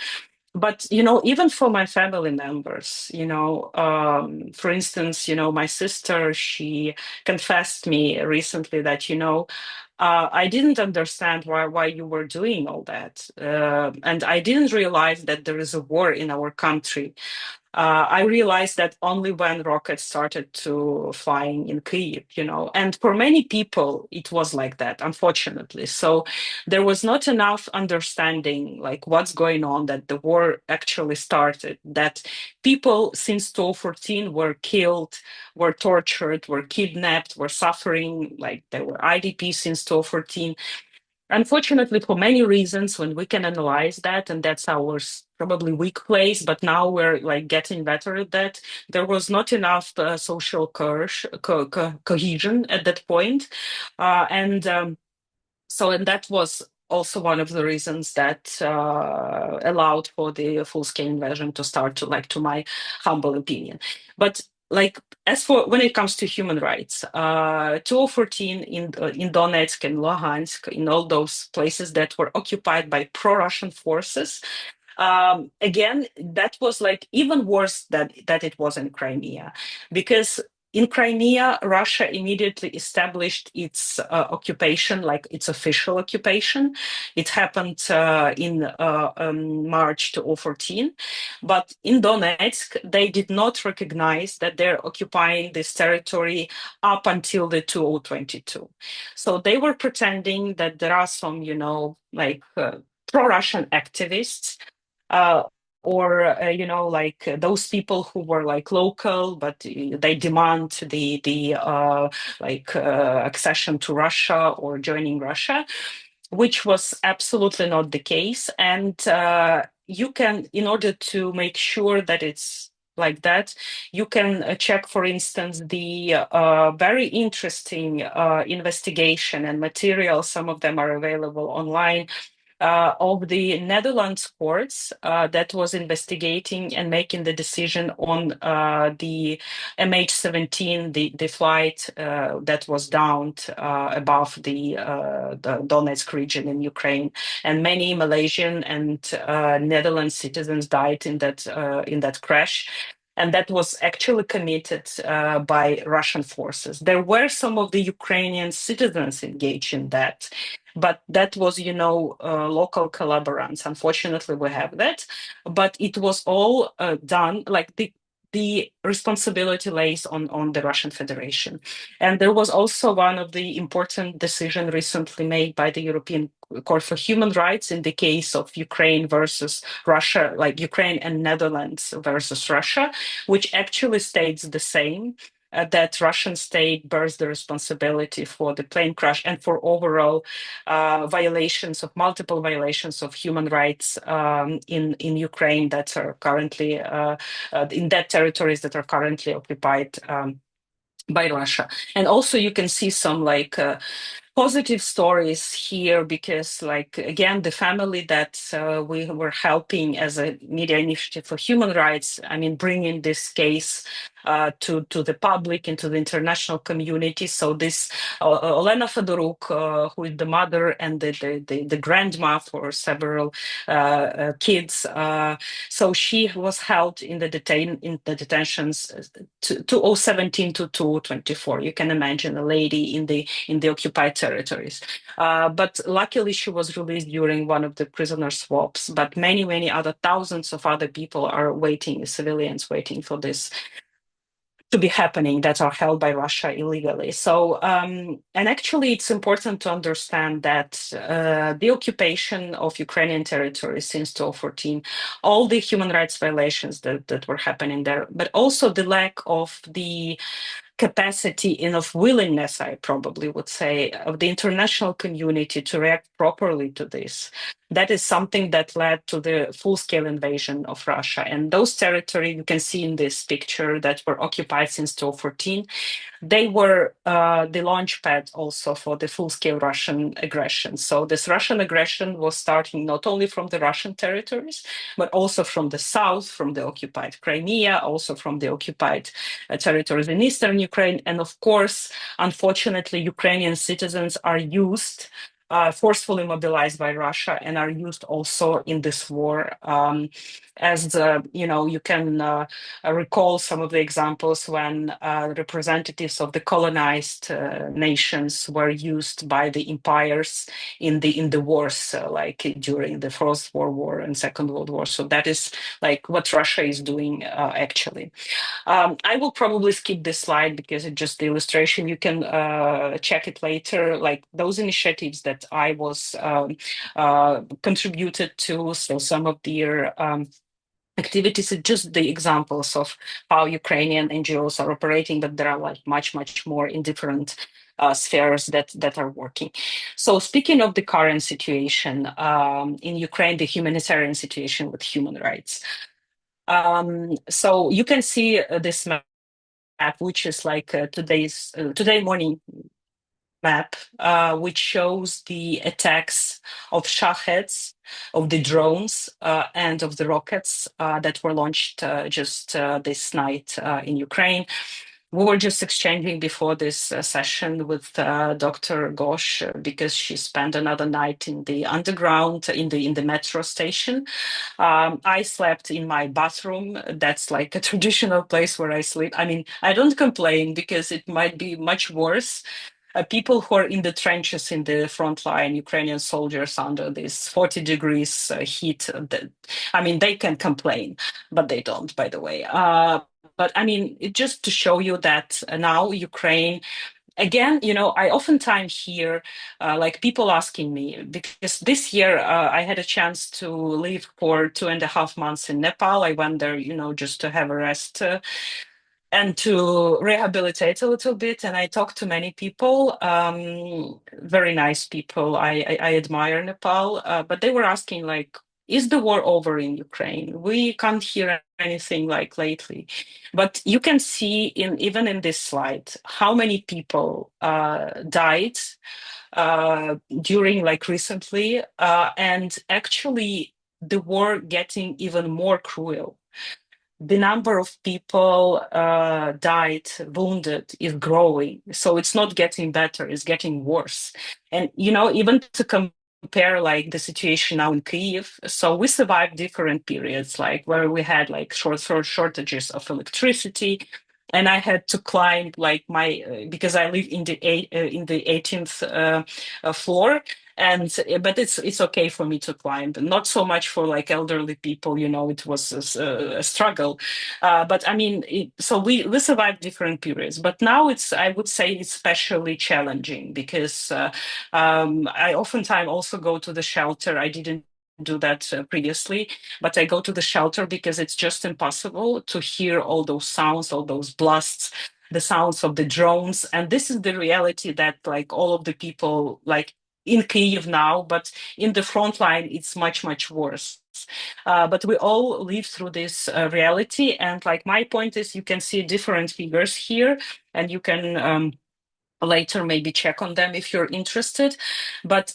But, even for my family members, for instance, my sister, she confessed me recently that, I didn't understand why you were doing all that. And I didn't realize that there is a war in our country. I realized that only when rockets started to flying in Kyiv, and for many people it was like that, unfortunately. So there was not enough understanding, like what's going on, that the war actually started, that people since 2014 were killed, were tortured, were kidnapped, were suffering, like they were IDP since 2014. Unfortunately, for many reasons, when we can analyze that, and that's our probably weak place, but now we're like getting better at that. There was not enough social cohesion at that point, and that was also one of the reasons that allowed for the full-scale invasion to start, to my humble opinion. But like as for when it comes to human rights, 2014 in Donetsk and Luhansk, in all those places that were occupied by pro-Russian forces, again, that was like even worse that it was in Crimea, because in Crimea, Russia immediately established its occupation, like its official occupation. It happened in March 2014. But in Donetsk, they did not recognize that they're occupying this territory up until the 2022. So they were pretending that there are some, pro-Russian activists uh, or those people who were like local, but they demand the accession to Russia or joining Russia, which was absolutely not the case. And you can, in order to make sure that it's like that, you can check, for instance, the very interesting investigation and material. Some of them are available online of the Netherlands courts that was investigating and making the decision on the MH17, the flight that was downed above the Donetsk region in Ukraine, and many Malaysian and Netherlands citizens died in that crash. And that was actually committed by Russian forces. There were some of the Ukrainian citizens engaged in that, but that was, local collaborants. Unfortunately, we have that, but it was all done like the responsibility lays on the Russian Federation. And there was also one of the important decisions recently made by the European Court for Human Rights in the case of Ukraine versus Russia, like Ukraine and Netherlands versus Russia, which actually states the same. That Russian state bears the responsibility for the plane crash and for overall multiple violations of human rights in Ukraine that are currently in that territories that are currently occupied by Russia. And also you can see some positive stories here because, like, again, the family that we were helping as a media initiative for human rights, I mean, bringing this case to the public and to the international community. So this Olena Fedoruk, who is the mother and the grandma for several kids, so she was held in the detentions 2017 to 2024. You can imagine a lady in the occupied territories. But luckily, she was released during one of the prisoner swaps. But many other thousands of other people are waiting, civilians waiting for this to be happening that are held by Russia illegally. So, and actually, it's important to understand that the occupation of Ukrainian territory since 2014, all the human rights violations that were happening there, but also the lack of the capacity and of willingness, I probably would say, of the international community to react properly to this. That is something that led to the full-scale invasion of Russia. And those territories you can see in this picture that were occupied since 2014, they were the launch pad also for the full-scale Russian aggression. So this Russian aggression was starting not only from the Russian territories, but also from the south, from the occupied Crimea, also from the occupied territories in eastern Ukraine. And of course, unfortunately, Ukrainian citizens are used forcefully mobilized by Russia and are used also in this war. As you can recall some of the examples when representatives of the colonized nations were used by the empires in the wars, like during the First World War and Second World War. So that is like what Russia is doing actually. I will probably skip this slide because it's just the illustration. You can check it later, like those initiatives that I was contributed to. So some of their activities are just the examples of how Ukrainian NGOs are operating, but there are like much more in different spheres that are working. So speaking of the current situation in Ukraine, the humanitarian situation with human rights. So you can see this map, which is like today morning map, which shows the attacks of Shaheds, of the drones, and of the rockets that were launched just this night in Ukraine. we were just exchanging before this session with Dr. Ghosh because she spent another night in the underground in the metro station. I slept in my bathroom. That's like a traditional place where I sleep. I mean, I don't complain because it might be much worse. People who are in the trenches in the front line, Ukrainian soldiers under this 40 degrees heat, I mean, they can complain, but they don't, by the way. But I mean, just to show you that now Ukraine, again, I oftentimes hear like people asking me, because this year I had a chance to live for 2.5 months in Nepal. I went there, just to have a rest and to rehabilitate a little bit. And I talked to many people, very nice people. I admire Nepal, but they were asking, like, is the war over in Ukraine? We can't hear anything like lately. But you can see even in this slide how many people died during like recently, and actually the war getting even more cruel. The number of people died, wounded is growing. So it's not getting better, it's getting worse. And, even to compare like the situation now in Kyiv, so we survived different periods, like where we had like shortages of electricity. And I had to climb like because I live in the 18th floor, and but it's okay for me to climb, not so much for like elderly people, it was a struggle, but I mean so we survived different periods, but now I would say it's especially challenging because I oftentimes also go to the shelter. I didn't do that previously, but I go to the shelter because it's just impossible to hear all those sounds, all those blasts, the sounds of the drones. And this is the reality that like all of the people like in Kyiv now, but in the front line, it's much, much worse. But we all live through this reality. And like my point is, you can see different figures here, and you can later maybe check on them if you're interested, but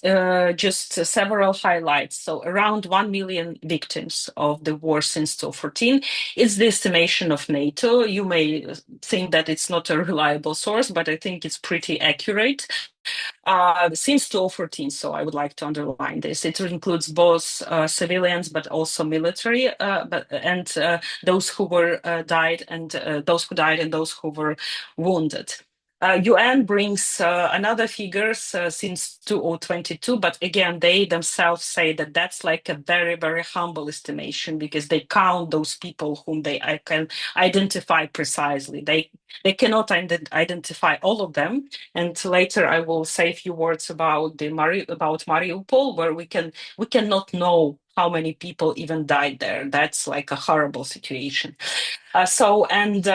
just several highlights. So around 1 million victims of the war since 2014 is the estimation of NATO. You may think that it's not a reliable source, but I think it's pretty accurate. Since 2014, so I would like to underline this. It includes both civilians, but also military, and those who were died, and those who died, and those who were wounded. UN brings another figures since 2022, but again, they themselves say that that's like a very, very humble estimation because they count those people whom I can identify precisely. They cannot identify all of them, and later I will say a few words about about Mariupol, where we cannot know how many people even died there. That's like a horrible situation. And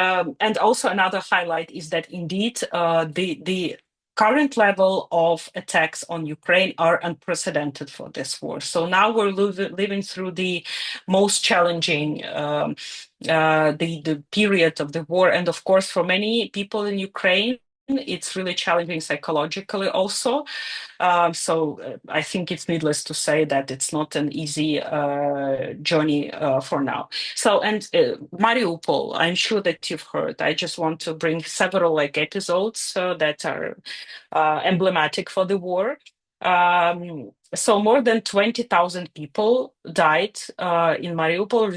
also another highlight is that indeed the current level of attacks on Ukraine are unprecedented for this war. So now we're living through the most challenging the period of the war, and of course for many people in Ukraine, it's really challenging psychologically also. So I think it's needless to say that it's not an easy journey for now. So, and Mariupol, I'm sure that you've heard. I just want to bring several like episodes that are emblematic for the war. So more than 20,000 people died in Mariupol,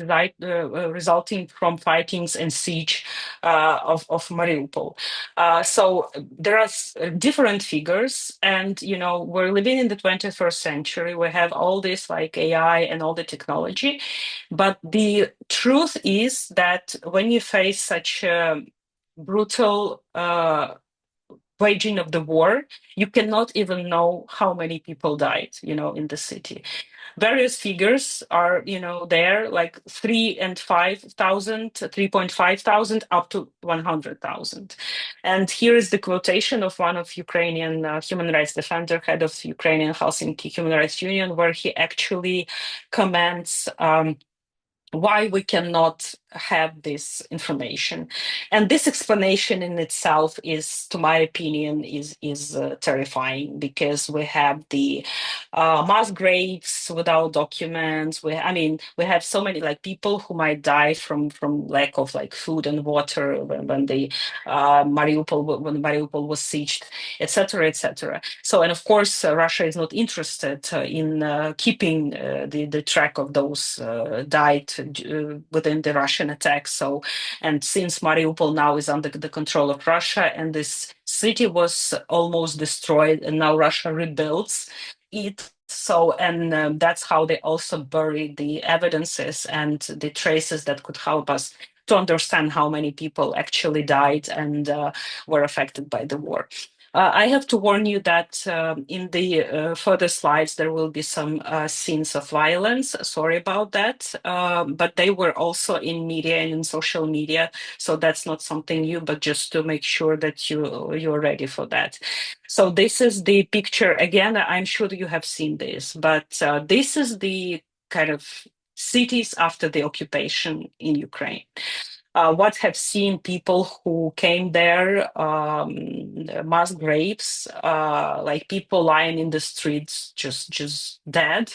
resulting from fightings and siege of Mariupol. So there are different figures, and we're living in the 21st century. We have all this like AI and all the technology, but the truth is that when you face such brutal waging of the war, you cannot even know how many people died, in the city. Various figures are, there, like 3,500, up to 100,000. And here is the quotation of one of Ukrainian human rights defender, head of Ukrainian Helsinki Human Rights Union, where he actually comments why we cannot have this information. And this explanation in itself is, to my opinion, is terrifying, because we have the mass graves without documents. We have so many like people who might die from lack of like food and water when the Mariupol was sieged, etc., etc. So, and of course, Russia is not interested in keeping the track of those died within the Russian attack. So, and since Mariupol now is under the control of Russia, and this city was almost destroyed, and now Russia rebuilds it. So, and that's how they also bury the evidences and the traces that could help us to understand how many people actually died and were affected by the war. I have to warn you that in the further slides there will be some scenes of violence. Sorry about that, but they were also in media and in social media, so that's not something new. But just to make sure that you're ready for that. So this is the picture again. I'm sure you have seen this, but this is the kind of cities after the occupation in Ukraine. What have seen people who came there, mass graves, like people lying in the streets, just dead.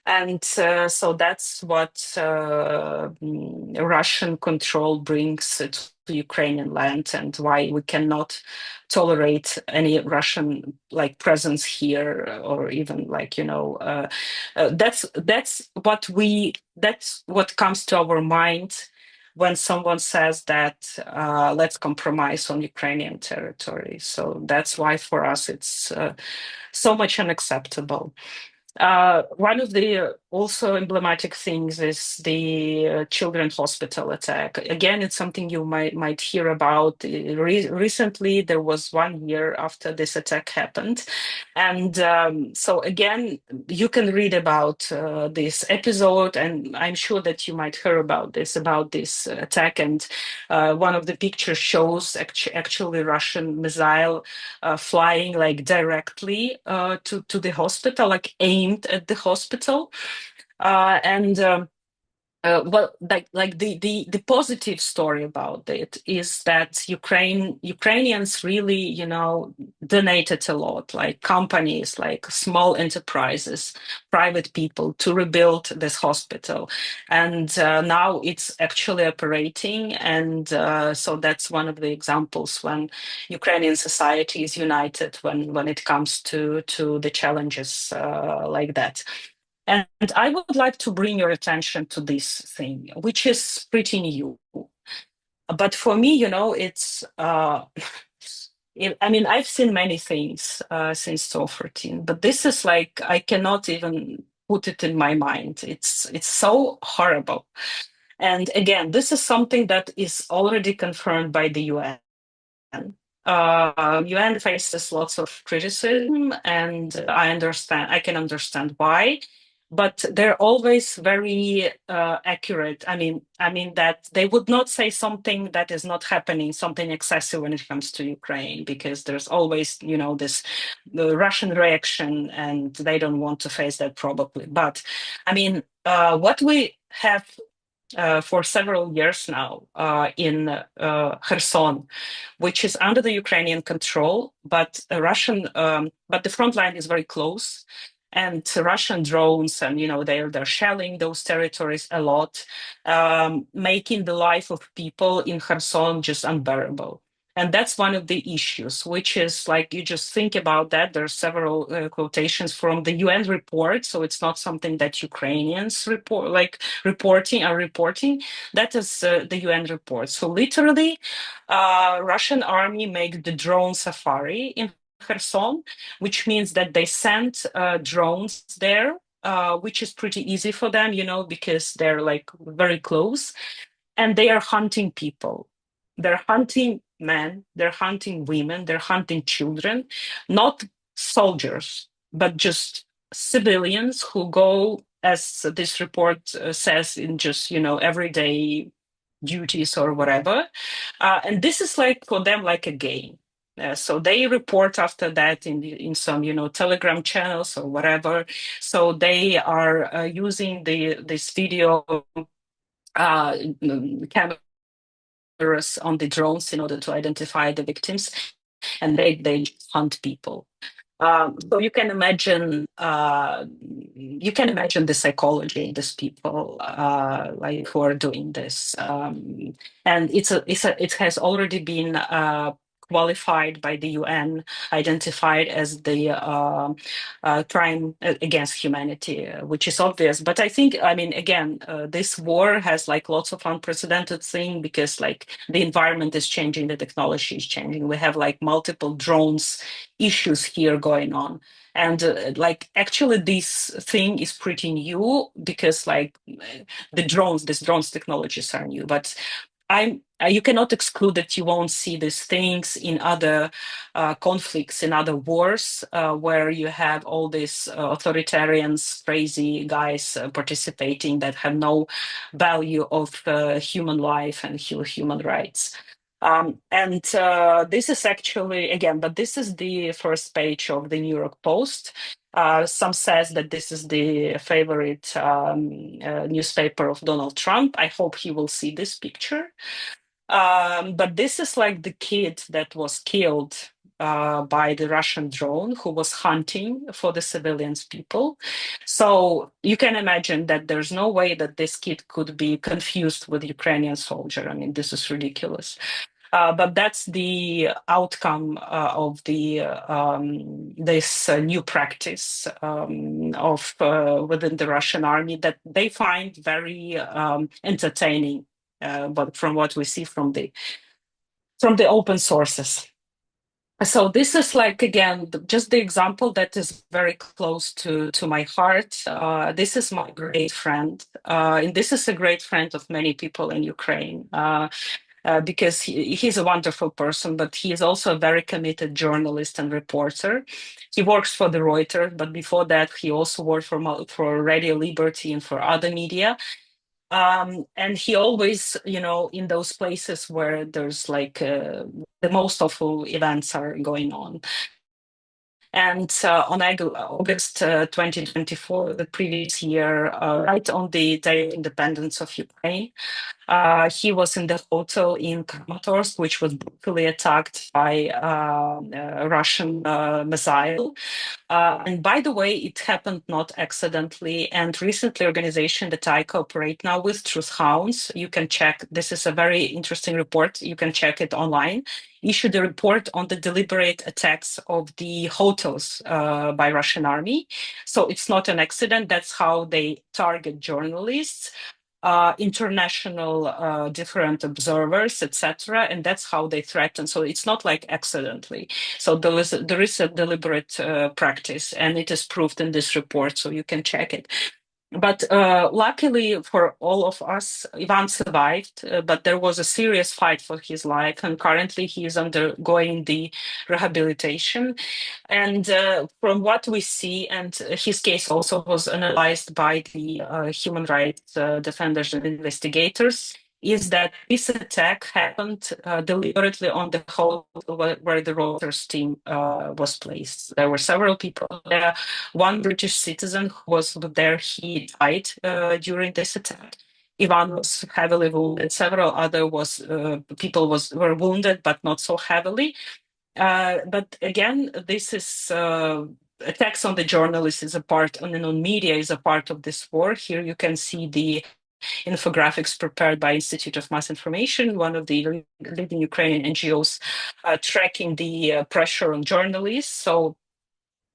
And so that's what Russian control brings to Ukrainian land, and why we cannot tolerate any Russian like presence here, or even like that's what comes to our mind when someone says that let's compromise on Ukrainian territory. So that's why for us it's so much unacceptable. One of the also emblematic things is the children's hospital attack. Again, it's something you might hear about. Recently, there was 1 year after this attack happened, and so again, you can read about this episode, and I'm sure that you might hear about this attack. And one of the pictures shows actually Russian missile flying like directly to the hospital, like aimed at the hospital. And well, like the positive story about it is that Ukrainians really, donated a lot, like companies, like small enterprises, private people, to rebuild this hospital, and now it's actually operating. And so that's one of the examples when Ukrainian society is united when it comes to the challenges like that. And I would like to bring your attention to this thing, which is pretty new. But for me, it's, I've seen many things since 2014, but this is like, I cannot even put it in my mind. It's so horrible. And again, this is something that is already confirmed by the UN. UN faces lots of criticism, and I can understand why, but they're always very accurate. I mean that they would not say something that is not happening, something excessive when it comes to Ukraine, because there's always, this the Russian reaction, and they don't want to face that probably. But what we have for several years now in Kherson, which is under the Ukrainian control, but but the front line is very close, and Russian drones, and they're shelling those territories a lot, making the life of people in Kherson just unbearable. And that's one of the issues, which is like, you just think about that. There are several quotations from the UN report, so it's not something that Ukrainians are reporting. That is the UN report. So literally, Russian army make the drone safari in Kherson, which means that they send drones there, which is pretty easy for them, because they're like very close, and they are hunting people. They're hunting men, they're hunting women, they're hunting children, not soldiers, but just civilians who go, as this report says, in just, everyday duties or whatever. And this is like for them like a game. So they report after that in some Telegram channels or whatever. So they are using this video cameras on the drones in order to identify the victims, and they just hunt people. So you can imagine the psychology of these people, like who are doing this, and it has already been qualified by the UN, identified as the crime against humanity, which is obvious. But I think, I mean, again, this war has like lots of unprecedented thing because like the environment is changing, the technology is changing. We have like multiple drones issues here going on. And like actually this thing is pretty new because like these drones technologies are new, but you cannot exclude that you won't see these things in other conflicts, in other wars, where you have all these authoritarians, crazy guys participating that have no value of human life and human rights. And this is actually, again, but this is the first page of the New York Post. Some says that this is the favorite newspaper of Donald Trump. I hope he will see this picture. But this is like the kid that was killed by the Russian drone who was hunting for the civilians people. So you can imagine that there's no way that this kid could be confused with Ukrainian soldier. I mean, this is ridiculous. But that's the outcome of this new practice of within the Russian army that they find very entertaining. But from what we see from the open sources. So this is like again just the example that is very close to my heart. This is my great friend, and this is a great friend of many people in Ukraine. Because he's a wonderful person, but he is also a very committed journalist and reporter. He works for the Reuters, but before that, he also worked for Radio Liberty and for other media. And he always, in those places where there's like the most awful events are going on. And on August 2024, the previous year, right on the day of independence of Ukraine, he was in the hotel in Kramatorsk, which was brutally attacked by a Russian missile. And by the way, it happened not accidentally. And recently, organization that I cooperate now with, Truth Hounds, you can check. This is a very interesting report. You can check it online. Issued a report on the deliberate attacks of the hotels by Russian army. So it's not an accident. That's how they target journalists. International different observers, etc., and that's how they threaten. So it's not like accidentally. So there is a deliberate practice, and it is proved in this report. So you can check it. But luckily for all of us, Ivan survived, but there was a serious fight for his life, and currently he is undergoing the rehabilitation. And from what we see, and his case also was analyzed by the human rights defenders and investigators, is that this attack happened deliberately on the hotel where the Reuters team was placed. There were several people there. One British citizen who was there, he died during this attack. Ivan was heavily wounded. Several other people were wounded, but not so heavily. But again, this is attacks on the journalists is a part, and on media is a part of this war. Here you can see the infographics prepared by Institute of Mass Information, one of the leading Ukrainian NGOs, tracking the pressure on journalists. So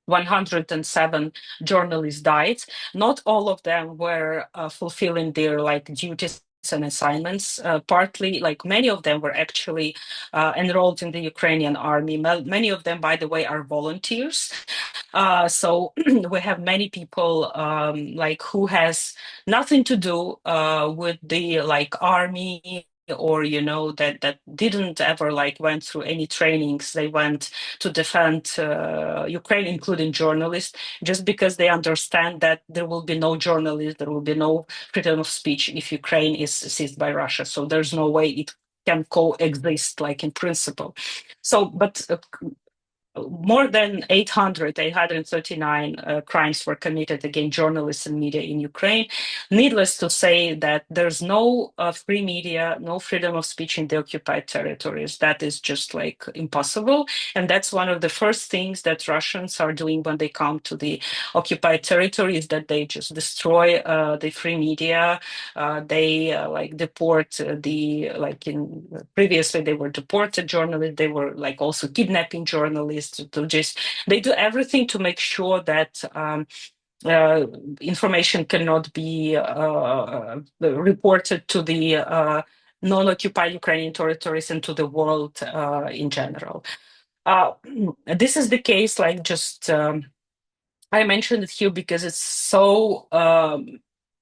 107 journalists died. Not all of them were fulfilling their duties and assignments. Partly, like many of them were actually enrolled in the Ukrainian army. Many of them, by the way, are volunteers. So we have many people who has nothing to do with the army, or that didn't ever went through any trainings. They went to defend Ukraine, including journalists, just because they understand that there will be no journalists, there will be no freedom of speech if Ukraine is seized by Russia. So there's no way it can coexist in principle. So, but more than 839 crimes were committed against journalists and media in Ukraine. Needless to say that there's no free media, no freedom of speech in the occupied territories. That is just like impossible. And that's one of the first things that Russians are doing when they come to the occupied territory, is that they just destroy the free media. They like deport the, like in previously they were deported journalists, they were like also kidnapping journalists to just, they do everything to make sure that uh, information cannot be reported to the non-occupied Ukrainian territories and to the world in general. This is the case, like just I mentioned it here because it's so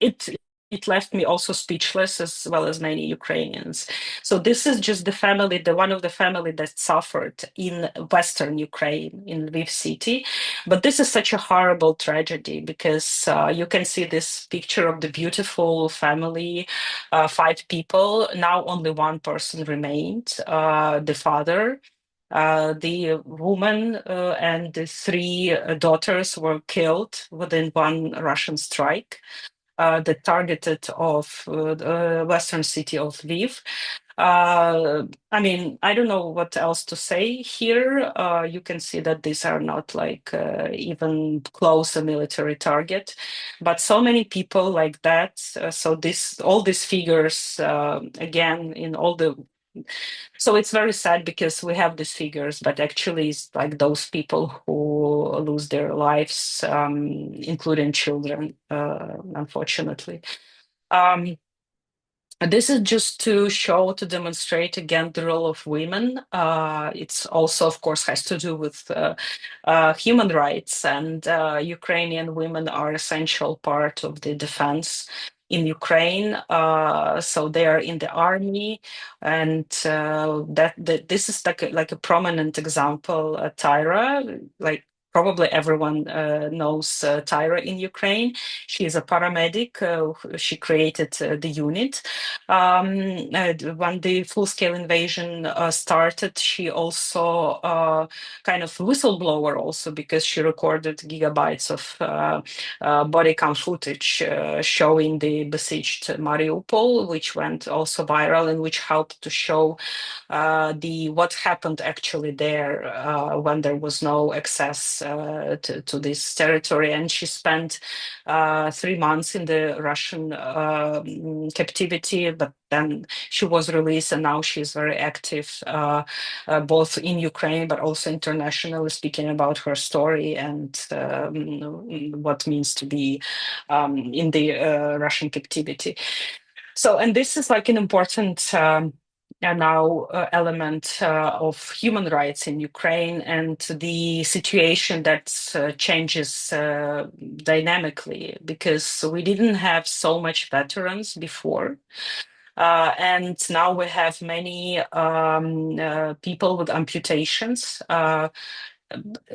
it it left me also speechless, as well as many Ukrainians. So this is just the family, the one of the family that suffered in Western Ukraine, in Lviv city. But this is such a horrible tragedy because you can see this picture of the beautiful family, 5 people. Now only one person remained, the father. The woman and the 3 daughters were killed within one Russian strike that targeted of the western city of Lviv. I mean, I don't know what else to say here. You can see that these are not like even close a military target, but so many people like that. So this, all these figures, again, in all the, so it's very sad because we have these figures, but actually it's like those people who lose their lives, including children, unfortunately. Um, this is just to show, to demonstrate again the role of women. It's also, of course, has to do with human rights, and Ukrainian women are essential part of the defense in Ukraine. So they are in the army, and that this is like a prominent example. Tyra, like probably everyone knows Tyra in Ukraine. She is a paramedic. She created the unit. When the full-scale invasion started, she also kind of whistleblower also, because she recorded gigabytes of body cam footage showing the besieged Mariupol, which went also viral and which helped to show the what happened actually there when there was no access to this territory. And she spent 3 months in the Russian captivity, but then she was released, and now she's very active both in Ukraine but also internationally, speaking about her story and what means to be in the Russian captivity. So, and this is like an important now element of human rights in Ukraine, and the situation that changes dynamically, because we didn't have so much veterans before. And now we have many people with amputations.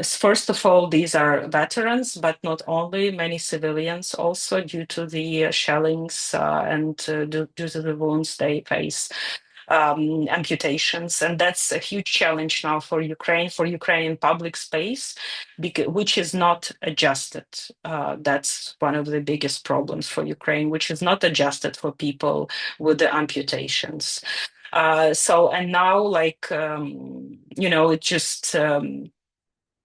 First of all, these are veterans, but not only, many civilians also, due to the shellings and due to the wounds they face. Amputations, and that's a huge challenge now for Ukraine, for Ukrainian public space, which is not adjusted. That's one of the biggest problems for Ukraine, which is not adjusted for people with the amputations. So, and now, like, it just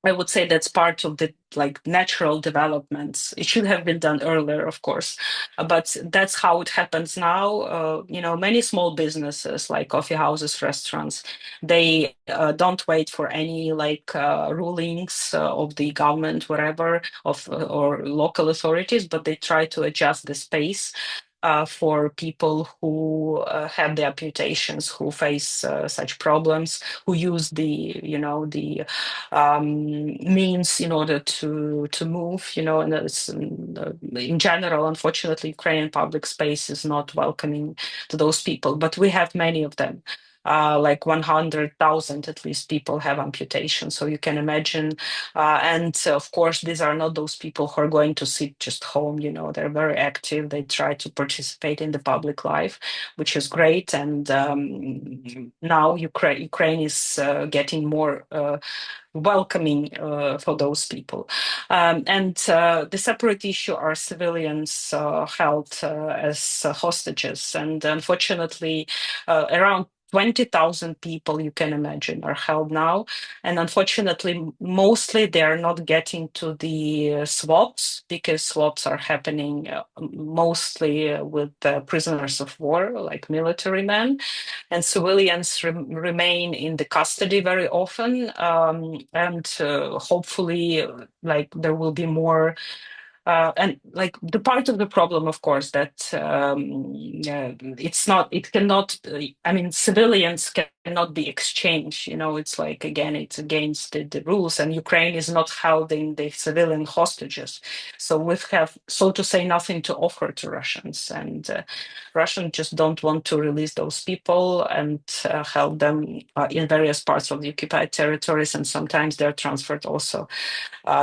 I would say that's part of the like natural developments. It should have been done earlier, of course, but that's how it happens now. Many small businesses like coffee houses, restaurants, they don't wait for any like rulings of the government, whatever, of or local authorities, but they try to adjust the space for people who have the amputations, who face such problems, who use the means in order to move, and it's, in general, unfortunately, Ukrainian public space is not welcoming to those people, but we have many of them. like 100,000 at least people have amputation. So you can imagine. And of course, these are not those people who are going to sit just home. They're very active. They try to participate in the public life, which is great. And now Ukraine is getting more welcoming for those people. And the separate issue are civilians held as hostages. And unfortunately, around 20,000 people, you can imagine, are held now. And unfortunately, mostly they are not getting to the swaps, because swaps are happening mostly with prisoners of war, like military men, and civilians remain in the custody very often. And hopefully, like, there will be more. And like, the part of the problem, of course, that it cannot, I mean, civilians cannot be exchanged. It's like, again, it's against the rules, and Ukraine is not holding the civilian hostages. So we have, so to say, nothing to offer to Russians. And Russians just don't want to release those people and hold them in various parts of the occupied territories, and sometimes they're transferred also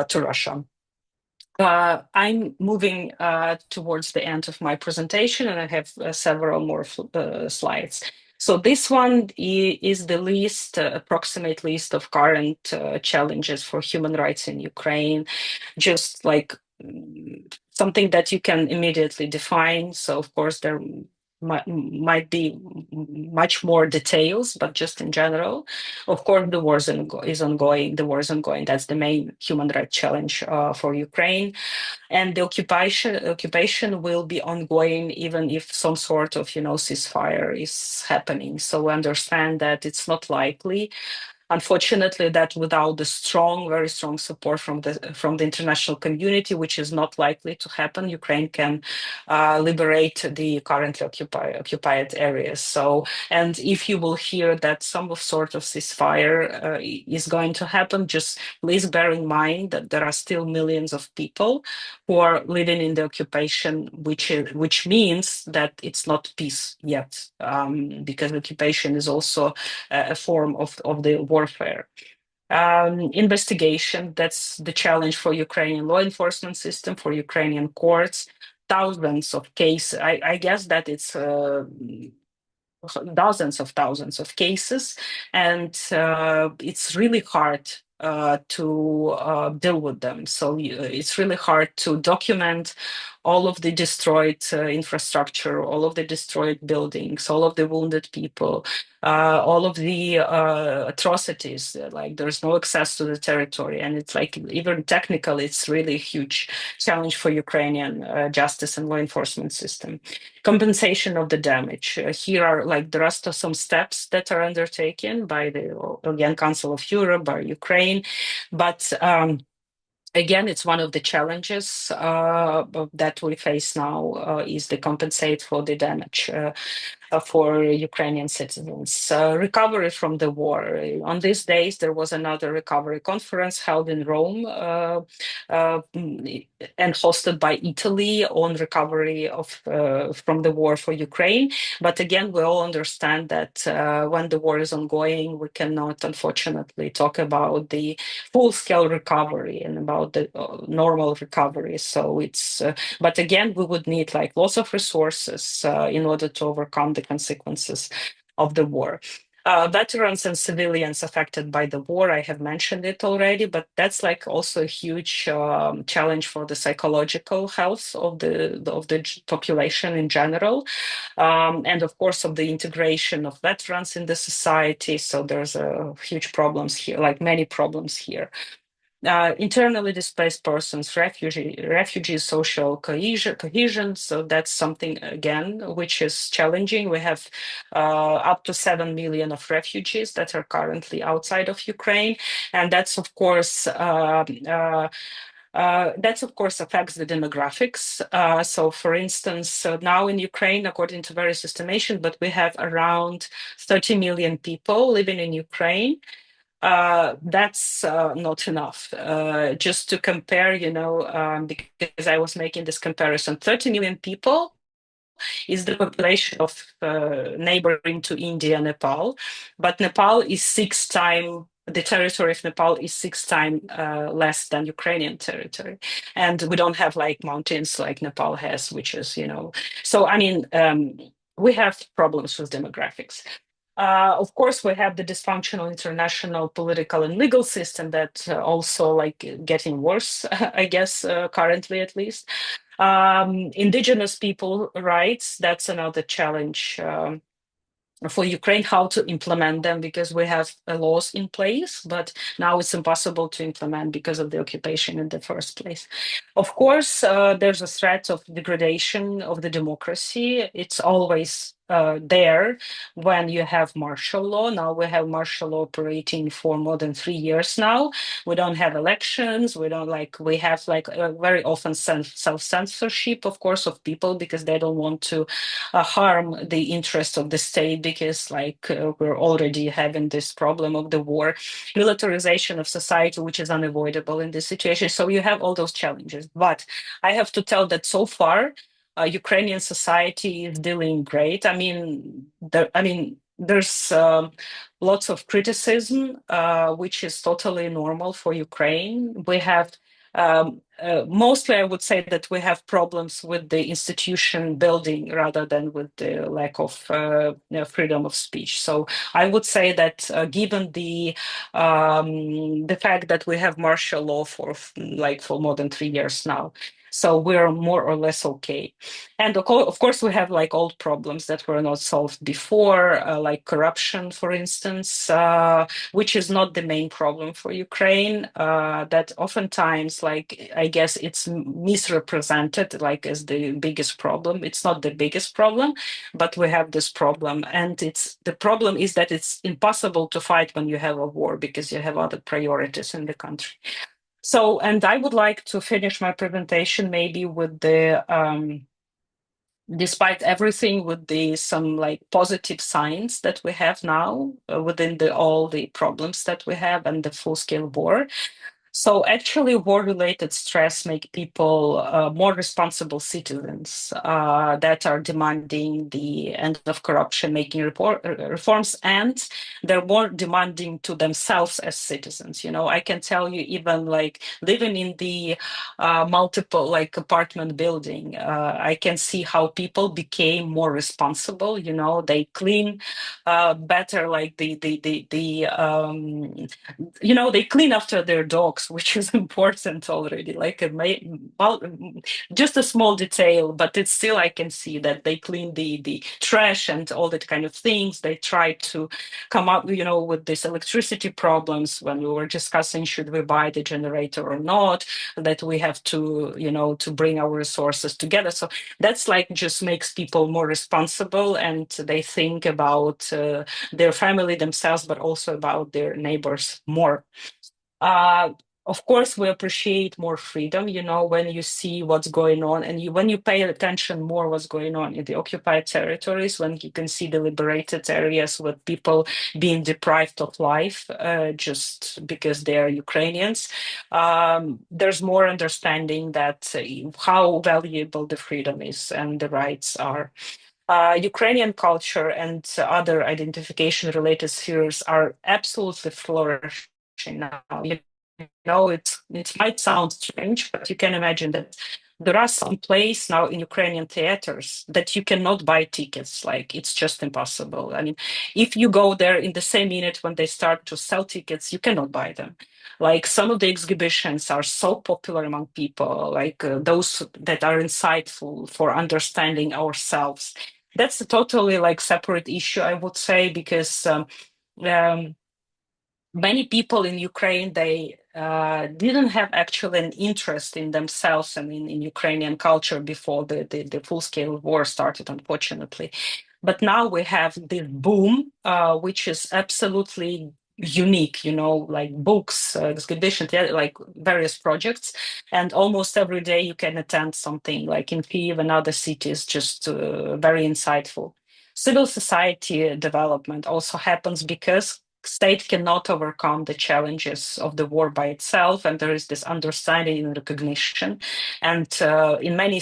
to Russia. I'm moving towards the end of my presentation, and I have several more slides. So this one is the approximate list of current challenges for human rights in Ukraine, just like something that you can immediately define. So of course there might be much more details, but just in general, of course, the war is ongoing. The war is ongoing. That's the main human rights challenge for Ukraine. And the occupation will be ongoing even if some sort of ceasefire is happening. So we understand that it's not likely, unfortunately, that without the very strong support from the international community, which is not likely to happen, Ukraine can liberate the currently occupied areas. So, and if you will hear that some sort of ceasefire is going to happen, just please bear in mind that there are still millions of people who are living in the occupation, which means that it's not peace yet, because occupation is also a form of the warfare. Investigation, that's the challenge for Ukrainian law enforcement system, for Ukrainian courts. Thousands of cases. I guess that it's dozens of thousands of cases, and it's really hard to deal with them. So it's really hard to document all of the destroyed infrastructure, all of the destroyed buildings, all of the wounded people, all of the atrocities. Like, there's no access to the territory, and it's like, even technically, it's really a huge challenge for Ukrainian justice and law enforcement system. Compensation of the damage. Here are, like, there are some steps that are undertaken by the, again, Council of Europe, by Ukraine, but again, it's one of the challenges that we face now, is to compensate for the damage for Ukrainian citizens. Recovery from the war. On these days, there was another recovery conference held in Rome and hosted by Italy on recovery from the war for Ukraine. But again, we all understand that when the war is ongoing, we cannot, unfortunately, talk about the full-scale recovery and about the normal recovery. So but again, we would need, like, lots of resources in order to overcome the consequences of the war. Veterans and civilians affected by the war, I have mentioned it already, but that's, like, also a huge challenge for the psychological health of the population in general, and of course of the integration of veterans in the society. So there's huge problems here, like many problems here. Internally displaced persons, refugees, social cohesion. So that's something, again, which is challenging. We have up to 7 million of refugees that are currently outside of Ukraine, and that's of course affects the demographics. So, for instance, now in Ukraine, according to various estimations, but we have around 30 million people living in Ukraine. That's not enough. Just to compare, because I was making this comparison, 30 million people is the population of neighboring to India, Nepal. But Nepal is the territory of Nepal is 6 times less than Ukrainian territory. And we don't have like mountains like Nepal has, which is, so I mean, we have problems with demographics. Of course, we have the dysfunctional international political and legal system that also like getting worse, I guess, currently at least. Indigenous people rights, that's another challenge. For Ukraine, how to implement them because we have laws in place, but now it's impossible to implement because of the occupation in the first place. Of course, there's a threat of degradation of the democracy. It's always there when you have martial law. Now we have martial law operating for more than 3 years now. We don't have elections. We have like very often self-censorship, of course, of people because they don't want to harm the interest of the state because we're already having this problem of the war, militarization of society, which is unavoidable in this situation. So you have all those challenges. But I have to tell that so far, Ukrainian society is dealing great. There's lots of criticism, which is totally normal for Ukraine. We have mostly, I would say that we have problems with the institution building rather than with the lack of freedom of speech. So I would say that given the fact that we have martial law for more than 3 years now, so we're more or less okay. And of course, we have like old problems that were not solved before, like corruption, for instance, which is not the main problem for Ukraine. That oftentimes, I guess, it's misrepresented like as the biggest problem. It's not the biggest problem, but we have this problem, and the problem is that it's impossible to fight when you have a war because you have other priorities in the country. So, and I would like to finish my presentation maybe with despite everything, with some like positive signs that we have now within all the problems that we have and the full-scale war. So actually, war-related stress make people more responsible citizens that are demanding the end of corruption, making reforms, and they're more demanding to themselves as citizens. I can tell you, even like living in the multiple like apartment building, I can see how people became more responsible. They clean better, like they clean after their dogs, which is important already. Just a small detail, but it's still I can see that they clean the trash and all that kind of things. They try to come up, with these electricity problems when we were discussing should we buy the generator or not. That we have to, to bring our resources together. So that's just makes people more responsible, and they think about their family themselves, but also about their neighbors more. Of course, we appreciate more freedom, when you see what's going on and when you pay attention more what's going on in the occupied territories, when you can see the liberated areas with people being deprived of life just because they are Ukrainians. There's more understanding that how valuable the freedom is and the rights are. Ukrainian culture and other identification related spheres are absolutely flourishing now. It might sound strange, but you can imagine that there are some plays now in Ukrainian theaters that you cannot buy tickets. Like it's just impossible. I mean, if you go there in the same minute when they start to sell tickets, you cannot buy them. Like some of the exhibitions are so popular among people, like those that are insightful for understanding ourselves. That's a totally like separate issue, I would say, because um, many people in Ukraine, they didn't have actually an interest in themselves and in Ukrainian culture before the full-scale war started, unfortunately. But now we have this boom, which is absolutely unique, like books, exhibition, like various projects. And almost every day you can attend something like in Kyiv and other cities, just very insightful. Civil society development also happens because state cannot overcome the challenges of the war by itself, and there is this understanding and recognition. And in many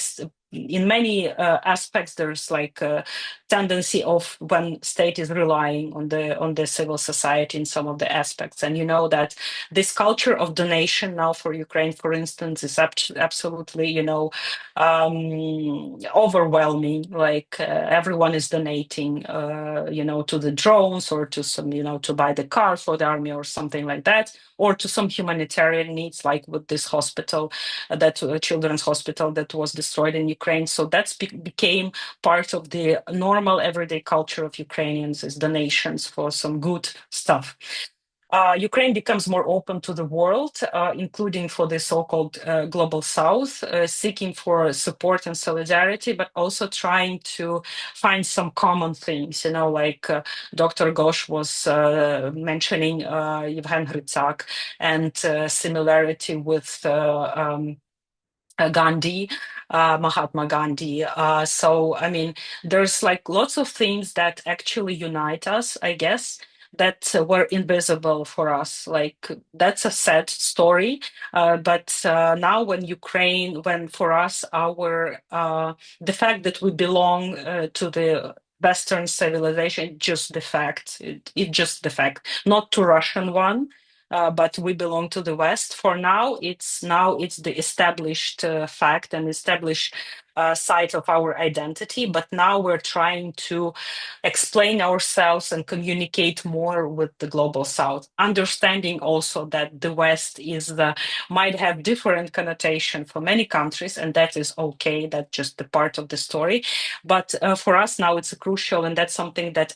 in many aspects there's like a tendency of when state is relying on the civil society in some of the aspects. And you know that this culture of donation now for Ukraine, for instance, is absolutely, overwhelming. Like everyone is donating, to the drones, or to some, to buy the car for the army or something like that, or to some humanitarian needs, like with this hospital, that children's hospital that was destroyed in Ukraine. So that's became part of the normal everyday culture of Ukrainians, is donations for some good stuff. Ukraine becomes more open to the world, including for the so-called global south, seeking for support and solidarity, but also trying to find some common things, like Dr. Ghosh was mentioning Yevhen Hrytsak, and similarity with Gandhi, Mahatma Gandhi. So, I mean, there's like lots of things that actually unite us, I guess, that were invisible for us. Like, that's a sad story. But now, when for us, the fact that we belong to the Western civilization, just the fact, it just the fact, not to Russian one, but we belong to the West. For now it's the established fact and established side of our identity. But now we're trying to explain ourselves and communicate more with the global South, understanding also that the West might have different connotation for many countries, and that is okay. That's just the part of the story. But for us now, it's crucial, and that's something that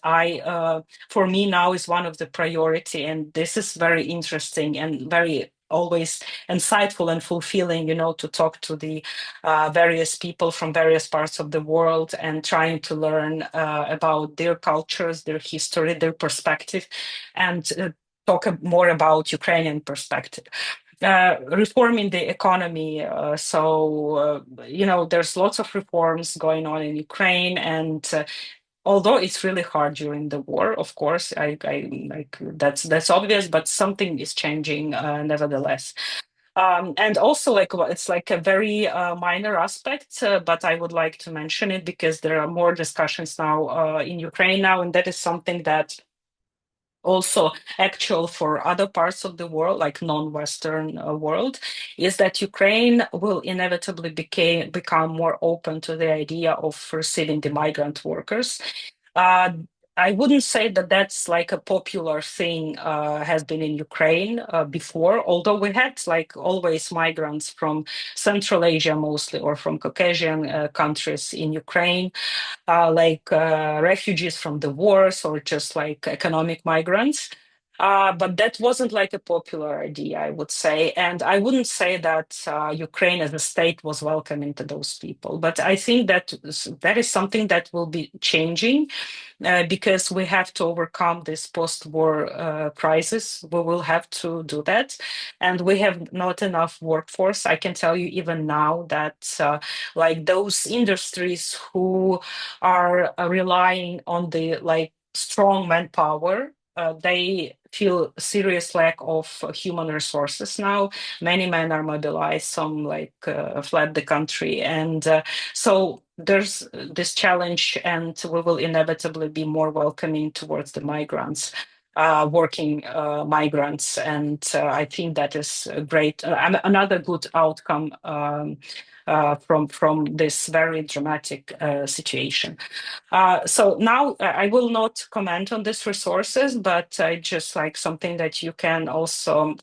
for me now is one of the priority. And this is very interesting and very always insightful and fulfilling, to talk to the various people from various parts of the world, and trying to learn about their cultures, their history, their perspective, and talk more about Ukrainian perspective. Reforming the economy. There's lots of reforms going on in Ukraine, and although it's really hard during the war, of course, I like that's obvious, but something is changing nevertheless. And also, like, it's like a very minor aspect, but I would like to mention it because there are more discussions now in Ukraine now, and that is something that also actual for other parts of the world, like non-Western world, is that Ukraine will inevitably become more open to the idea of receiving the migrant workers. Uh, I wouldn't say that that's like a popular thing has been in Ukraine before, although we had like always migrants from Central Asia mostly, or from Caucasian countries in Ukraine, like refugees from the wars, or just like economic migrants. But that wasn't like a popular idea, I would say. And I wouldn't say that Ukraine as a state was welcoming to those people. But I think that that is something that will be changing because we have to overcome this post-war crisis. We will have to do that. And we have not enough workforce. I can tell you even now that like those industries who are relying on the like strong manpower, they feel serious lack of human resources now. Many men are mobilized, some like fled the country, and so there's this challenge, and we will inevitably be more welcoming towards the migrants, working migrants, and I think that is a great, another good outcome from this very dramatic situation. So now I will not comment on these resources, but just like something that you can also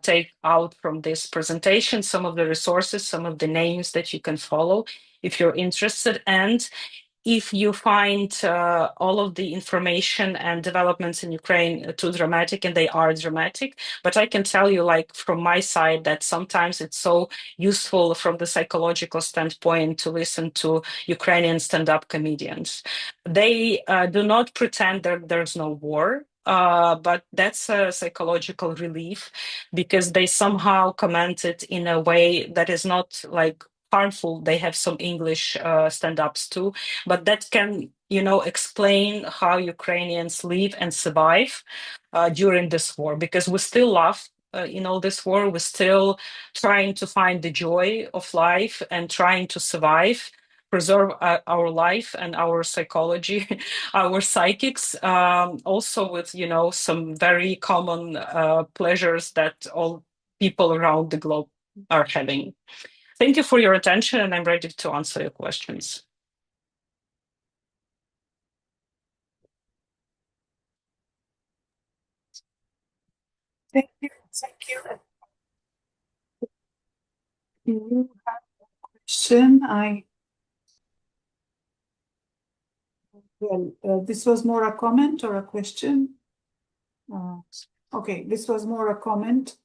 take out from this presentation, some of the resources, some of the names that you can follow if you're interested. And if you find all of the information and developments in Ukraine too dramatic, and they are dramatic, but I can tell you, like, from my side, that sometimes it's so useful from the psychological standpoint to listen to Ukrainian stand-up comedians. They do not pretend that there's no war, but that's a psychological relief because they somehow comment it in a way that is not like harmful. They have some English stand-ups too, but that can, explain how Ukrainians live and survive during this war, because we still laugh in all this war. We're still trying to find the joy of life and trying to survive, preserve our life and our psychology, our psychics, also with, some very common pleasures that all people around the globe are having. Thank you for your attention, and I'm ready to answer your questions. Thank you. Thank you. Do you have a question? This was more a comment or a question? Okay, this was more a comment.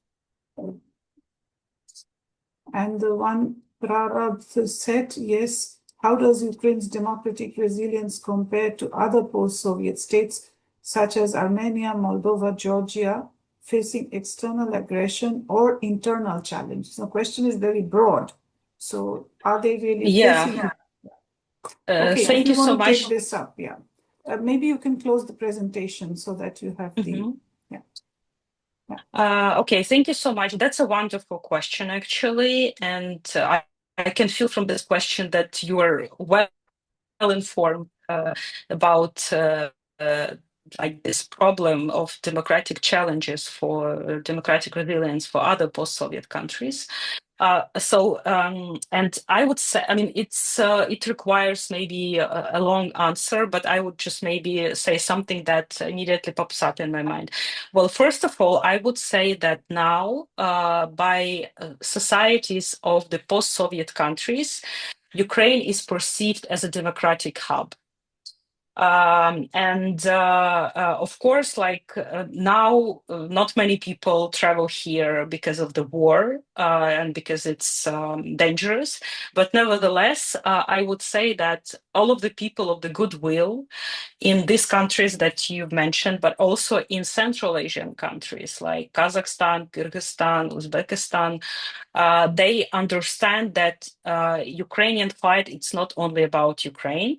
And the one Prarabh said, yes, how does Ukraine's democratic resilience compare to other post-Soviet states such as Armenia, Moldova, Georgia, facing external aggression or internal challenges? The question is very broad. So are they really facing? Okay, if Thank you you so want to much. take this up, yeah. Maybe you can close the presentation so that you have the, Okay, thank you so much. That's a wonderful question, actually. And I can feel from this question that you are well informed about like this problem of democratic challenges for democratic resilience for other post-Soviet countries. And I would say, I mean, it requires maybe a long answer, but I would just maybe say something that immediately pops up in my mind. Well, first of all, I would say that now, by societies of the post-Soviet countries, Ukraine is perceived as a democratic hub. Of course, like now, not many people travel here because of the war and because it's dangerous. But nevertheless, I would say that all of the people of the goodwill in these countries that you've mentioned, but also in Central Asian countries like Kazakhstan, Kyrgyzstan, Uzbekistan, they understand that Ukrainian fight, it's not only about Ukraine,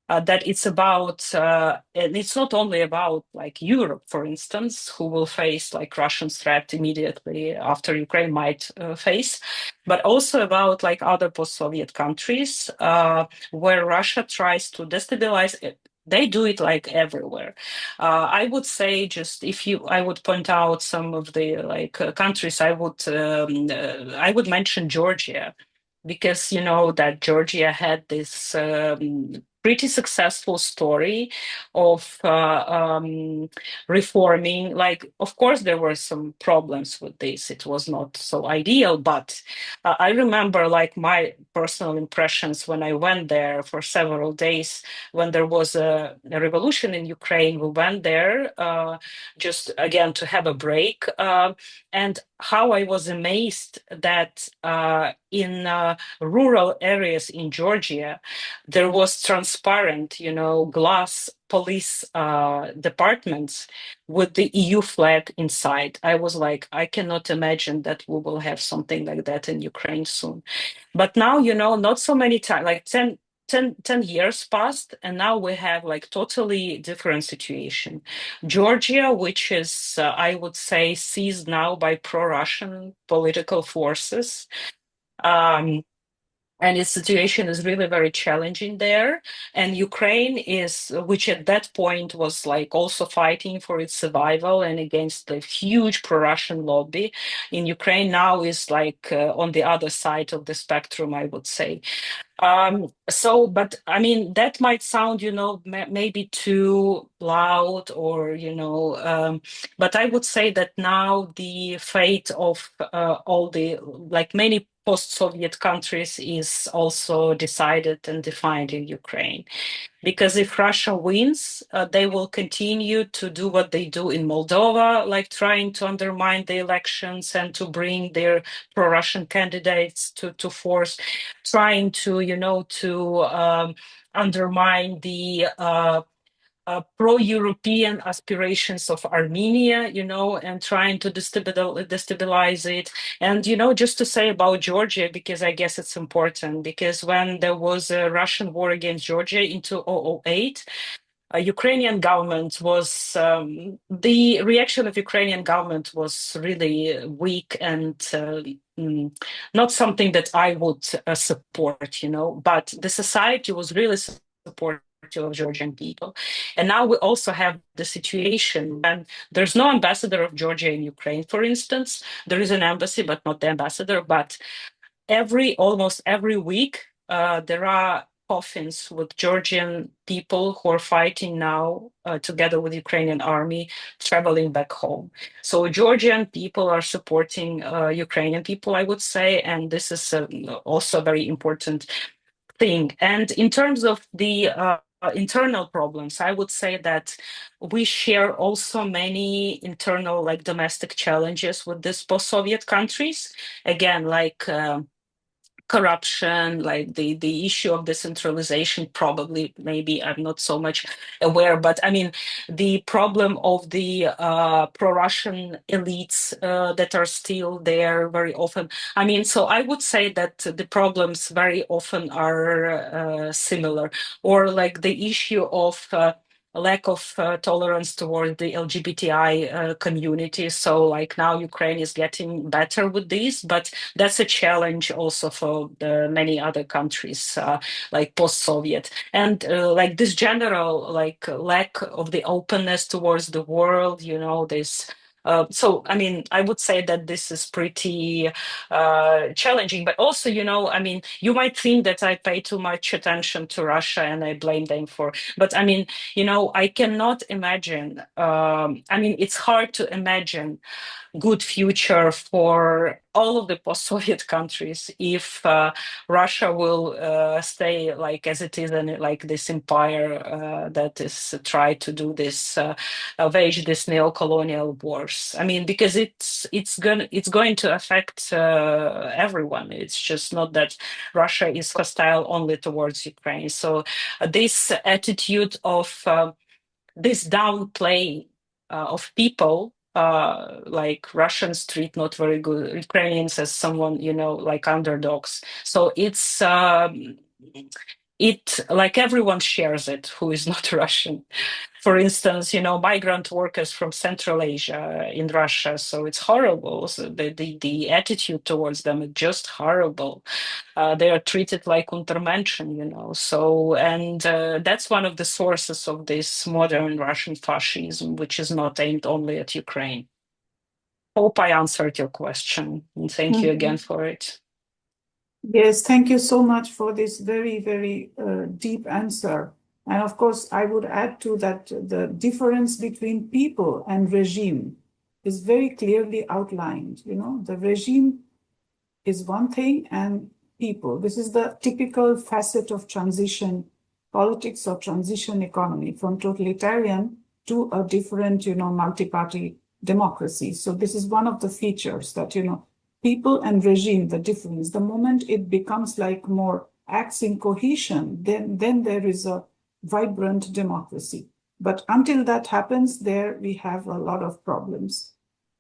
that it's about, and it's not only about like Europe, for instance, who will face like Russian threat immediately after Ukraine might face, but also about like other post-Soviet countries where Russia tries to destabilize it. They do it like everywhere. I would say, just if I would point out some of the like countries, I would mention Georgia, because you know that Georgia had this pretty successful story of reforming. Like, of course, there were some problems with this. It was not so ideal, but I remember like my personal impressions when I went there for several days when there was a revolution in Ukraine. We went there just again to have a break. And how I was amazed that in rural areas in Georgia, there was transparent, glass police departments with the EU flag inside. I was like, I cannot imagine that we will have something like that in Ukraine soon. But now, not so many times, like 10 years passed, and now we have like totally different situation. Georgia, which is, I would say, seized now by pro-Russian political forces. Um, and its situation is really very challenging there. And Ukraine is, which at that point was like also fighting for its survival and against the huge pro-Russian lobby in Ukraine, now is like on the other side of the spectrum, I would say. But I mean, that might sound, maybe too loud or, but I would say that now the fate of all the, like many post-Soviet countries is also decided and defined in Ukraine. Because if Russia wins, they will continue to do what they do in Moldova, like trying to undermine the elections and to bring their pro-Russian candidates to force, trying to, undermine the pro-European aspirations of Armenia, and trying to destabilize it. And, just to say about Georgia, because I guess it's important, because when there was a Russian war against Georgia in 2008, Ukrainian government was the reaction of Ukrainian government was really weak and not something that I would support, but the society was really supportive of Georgian people. And now we also have the situation when there's no ambassador of Georgia in Ukraine, for instance. There is an embassy, but not the ambassador. But almost every week, there are coffins with Georgian people who are fighting now together with Ukrainian army, traveling back home. So Georgian people are supporting Ukrainian people, I would say, and this is also a very important thing. And in terms of the internal problems, I would say that we share also many internal, like domestic challenges with these post-Soviet countries. Again, like corruption, like the issue of decentralization, probably, maybe I'm not so much aware, but I mean, the problem of the pro-Russian elites that are still there very often. I mean, so I would say that the problems very often are similar, or like the issue of lack of tolerance toward the LGBTI community. So like now Ukraine is getting better with this, but that's a challenge also for many other countries like post-Soviet. And like this general like lack of the openness towards the world, this so, I mean, I would say that this is pretty challenging, but also, I mean, you might think that I pay too much attention to Russia and I blame them but I mean, I cannot imagine, I mean, it's hard to imagine good future for all of the post-Soviet countries if Russia will stay like as it is and like this empire that is try to do this wage this neo-colonial wars. I mean, because it's going to affect everyone. It's just not that Russia is hostile only towards Ukraine. So this attitude of this downplay of people, like Russians treat not very good Ukrainians as someone, like underdogs. So it like everyone shares it who is not Russian. For instance, migrant workers from Central Asia in Russia. So it's horrible. So the attitude towards them is just horrible. They are treated like Untermenschen, So, and that's one of the sources of this modern Russian fascism, which is not aimed only at Ukraine. Hope I answered your question, and thank you again for it. Yes, thank you so much for this very, very deep answer. And of course, I would add to that the difference between people and regime is very clearly outlined. The regime is one thing and people. This is the typical facet of transition politics or transition economy from totalitarian to a different, multi-party democracy. So this is one of the features that, people and regime, the difference. The moment it becomes like more acts in cohesion, then there is a vibrant democracy. But until that happens, there we have a lot of problems.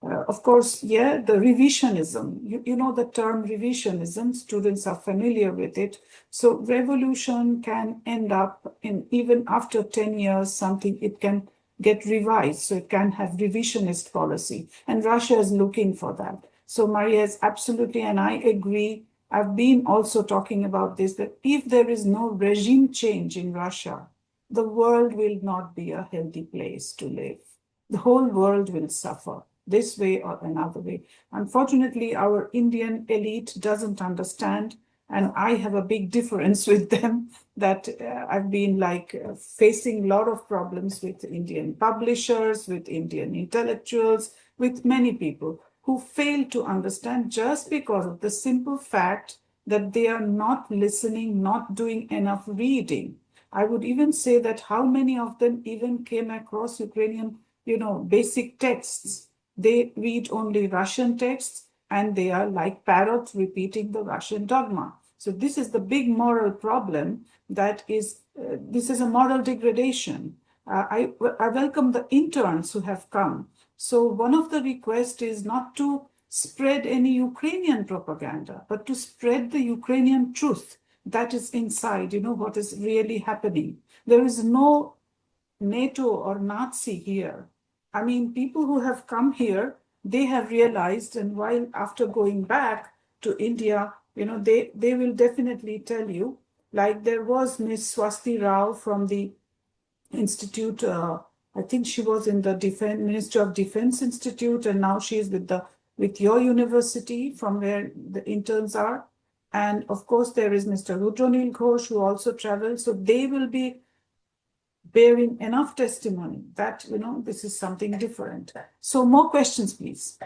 Of course, the revisionism, you know the term revisionism, students are familiar with it. So revolution can end up in, even after 10 years, something, it can get revised. So it can have revisionist policy. And Russia is looking for that. So Maria is absolutely, and I agree. I've been also talking about this, that if there is no regime change in Russia, the world will not be a healthy place to live. The whole world will suffer this way or another way. Unfortunately, our Indian elite doesn't understand, and I have a big difference with them that I've been facing a lot of problems with Indian publishers, with Indian intellectuals, with many people who fail to understand just because of the simple fact that they are not listening, not doing enough reading. I would even say that how many of them even came across Ukrainian, basic texts. They read only Russian texts and they are like parrots repeating the Russian dogma. So this is the big moral problem that is, this is a moral degradation. I welcome the interns who have come. So one of the requests is not to spread any Ukrainian propaganda, but to spread the Ukrainian truth that is inside, what is really happening. There is no NATO or Nazi here. I mean, people who have come here, they have realized, and while after going back to India, they will definitely tell you, like there was Miss Swasti Rao from the Institute, I think she was in the Ministry of Defense Institute, and now she is with your university from where the interns are. And of course, there is Mr. Mridula Ghosh who also travels. So they will be bearing enough testimony that, this is something different. So more questions, please.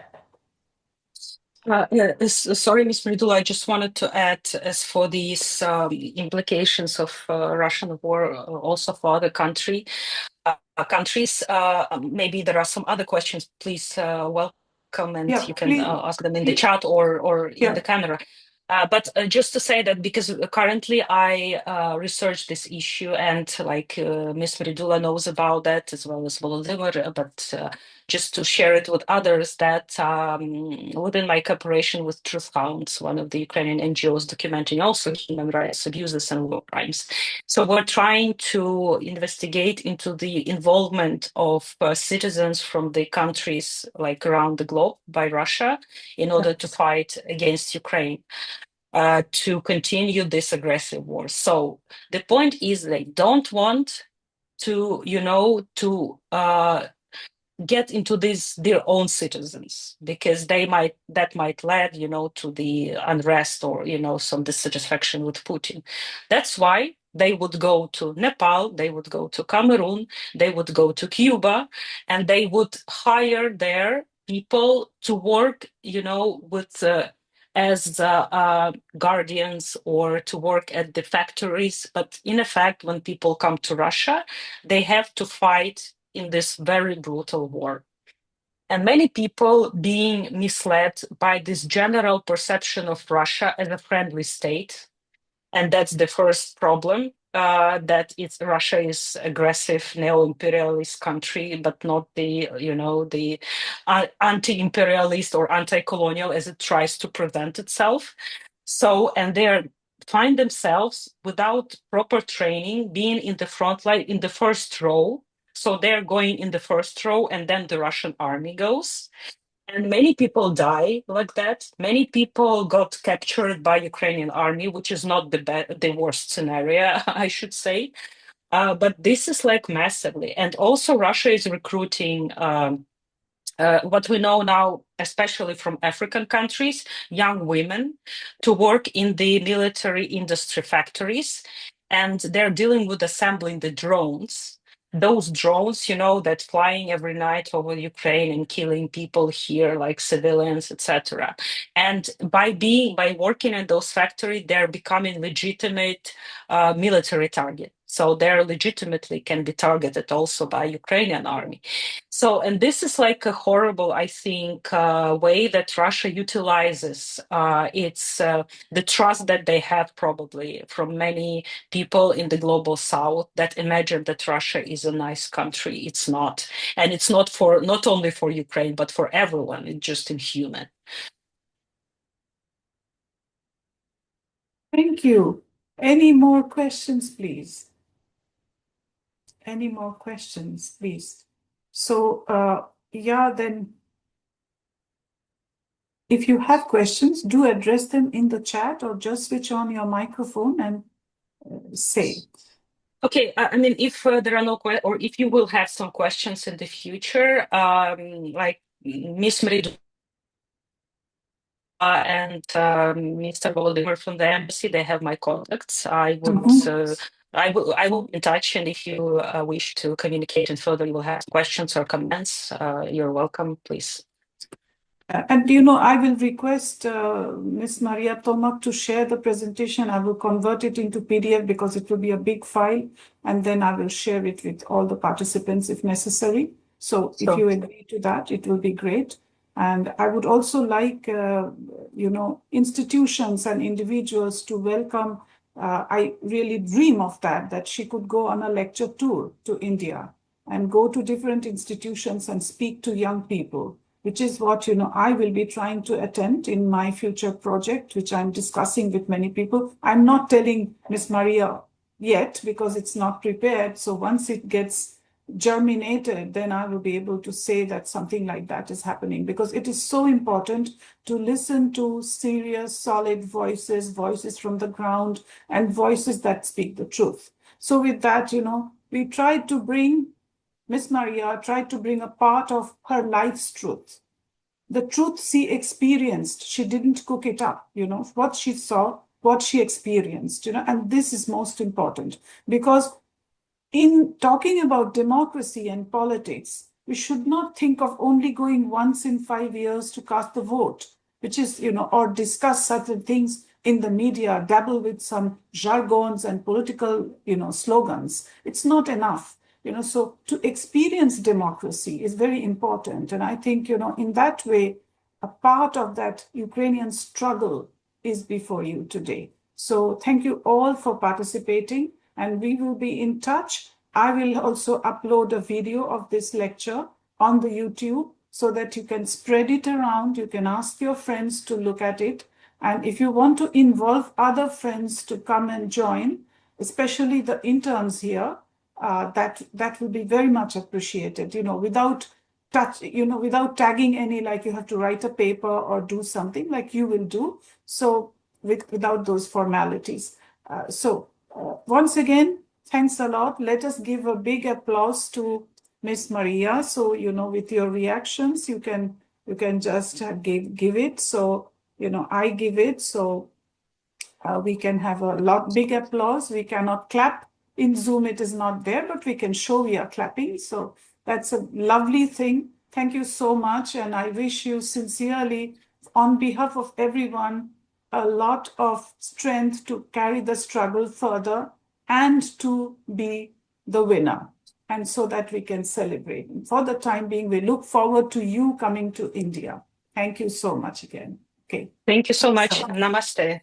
Sorry, Ms. Mridula, I just wanted to add, as for these implications of Russian war also for other countries, maybe there are some other questions. Please welcome, and Yeah, you can please. ask them in the chat or in Yeah. the camera. But just to say that, because currently I research this issue, and like Ms. Mridula knows about that as well as Volodymyr, but just to share it with others, that within my cooperation with Truth Hounds, one of the Ukrainian NGOs documenting also human rights abuses and war crimes. So we're trying to investigate into the involvement of citizens from the countries like around the globe by Russia in order to fight against Ukraine. To continue this aggressive war. So the point is they don't want to, to get into their own citizens, because that might lead, to the unrest or, some dissatisfaction with Putin. That's why they would go to Nepal, they would go to Cameroon, they would go to Cuba, and they would hire their people to work, with as guardians or to work at the factories. But in effect, when people come to Russia, they have to fight in this very brutal war. And many people being misled by this general perception of Russia as a friendly state. And that's the first problem, that Russia is aggressive neo-imperialist country, but not the anti-imperialist or anti-colonial as it tries to present itself. So, and they find themselves without proper training being in the front line, in the first row. So they're going in the first row, and then the Russian army goes. And many people die like that. Many people got captured by Ukrainian army, which is not the worst scenario, I should say. But this is like massively. And also Russia is recruiting what we know now, especially from African countries, young women to work in the military industry factories. And they're dealing with assembling the drones. Those drones, that flying every night over Ukraine and killing people here, like civilians, etc. And by working in those factories, they're becoming legitimate military target. So they're legitimately can be targeted also by Ukrainian army. So, and this is like a horrible, I think, way that Russia utilizes the trust that they have probably from many people in the global south that imagine that Russia is a nice country. It's not. And it's not only for Ukraine, but for everyone. It's just inhuman. Thank you. Any more questions, please? Any more questions, please? So, then if you have questions, do address them in the chat or just switch on your microphone and say. Okay, I mean, if there are no questions, or if you will have some questions in the future, like Ms. Mridula and Mr. Volodymyr from the embassy, they have my contacts. I will be in touch, and if you wish to communicate and further, you will have questions or comments, you're welcome, please. And I will request Ms. Maria Tomak to share the presentation. I will convert it into PDF because it will be a big file, and then I will share it with all the participants if necessary. So if you agree to that, it will be great. And I would also like, institutions and individuals to welcome. I really dream of that she could go on a lecture tour to India and go to different institutions and speak to young people, which is what, I will be trying to attend in my future project, which I'm discussing with many people. I'm not telling Ms. Maria yet because it's not prepared. So once it gets, germinated, then I will be able to say that something like that is happening, because it is so important to listen to serious, solid voices, voices from the ground, and voices that speak the truth. So with that, we tried to bring, Miss Maria tried to bring a part of her life's truth. The truth she experienced, she didn't cook it up, what she saw, what she experienced, and this is most important, because in talking about democracy and politics, we should not think of only going once in 5 years to cast the vote, which is, or discuss certain things in the media, dabble with some jargons and political, slogans. It's not enough. So to experience democracy is very important. And I think, in that way, a part of that Ukrainian struggle is before you today. So thank you all for participating, and we will be in touch. I will also upload a video of this lecture on the YouTube so that you can spread it around. You can ask your friends to look at it. And if you want to involve other friends to come and join, especially the interns here, that will be very much appreciated, without without tagging any, like you have to write a paper or do something like you will do. So without those formalities. Once again, thanks a lot. Let us give a big applause to Miss Maria. So, with your reactions, you can just give it. So, I give it. So we can have a big applause. We cannot clap. In Zoom, it is not there, but we can show we are clapping. So that's a lovely thing. Thank you so much. And I wish you sincerely, on behalf of everyone, a lot of strength to carry the struggle further and to be the winner, and so that we can celebrate. And for the time being, we look forward to you coming to India. Thank you so much again. Okay. Thank you so much. Namaste.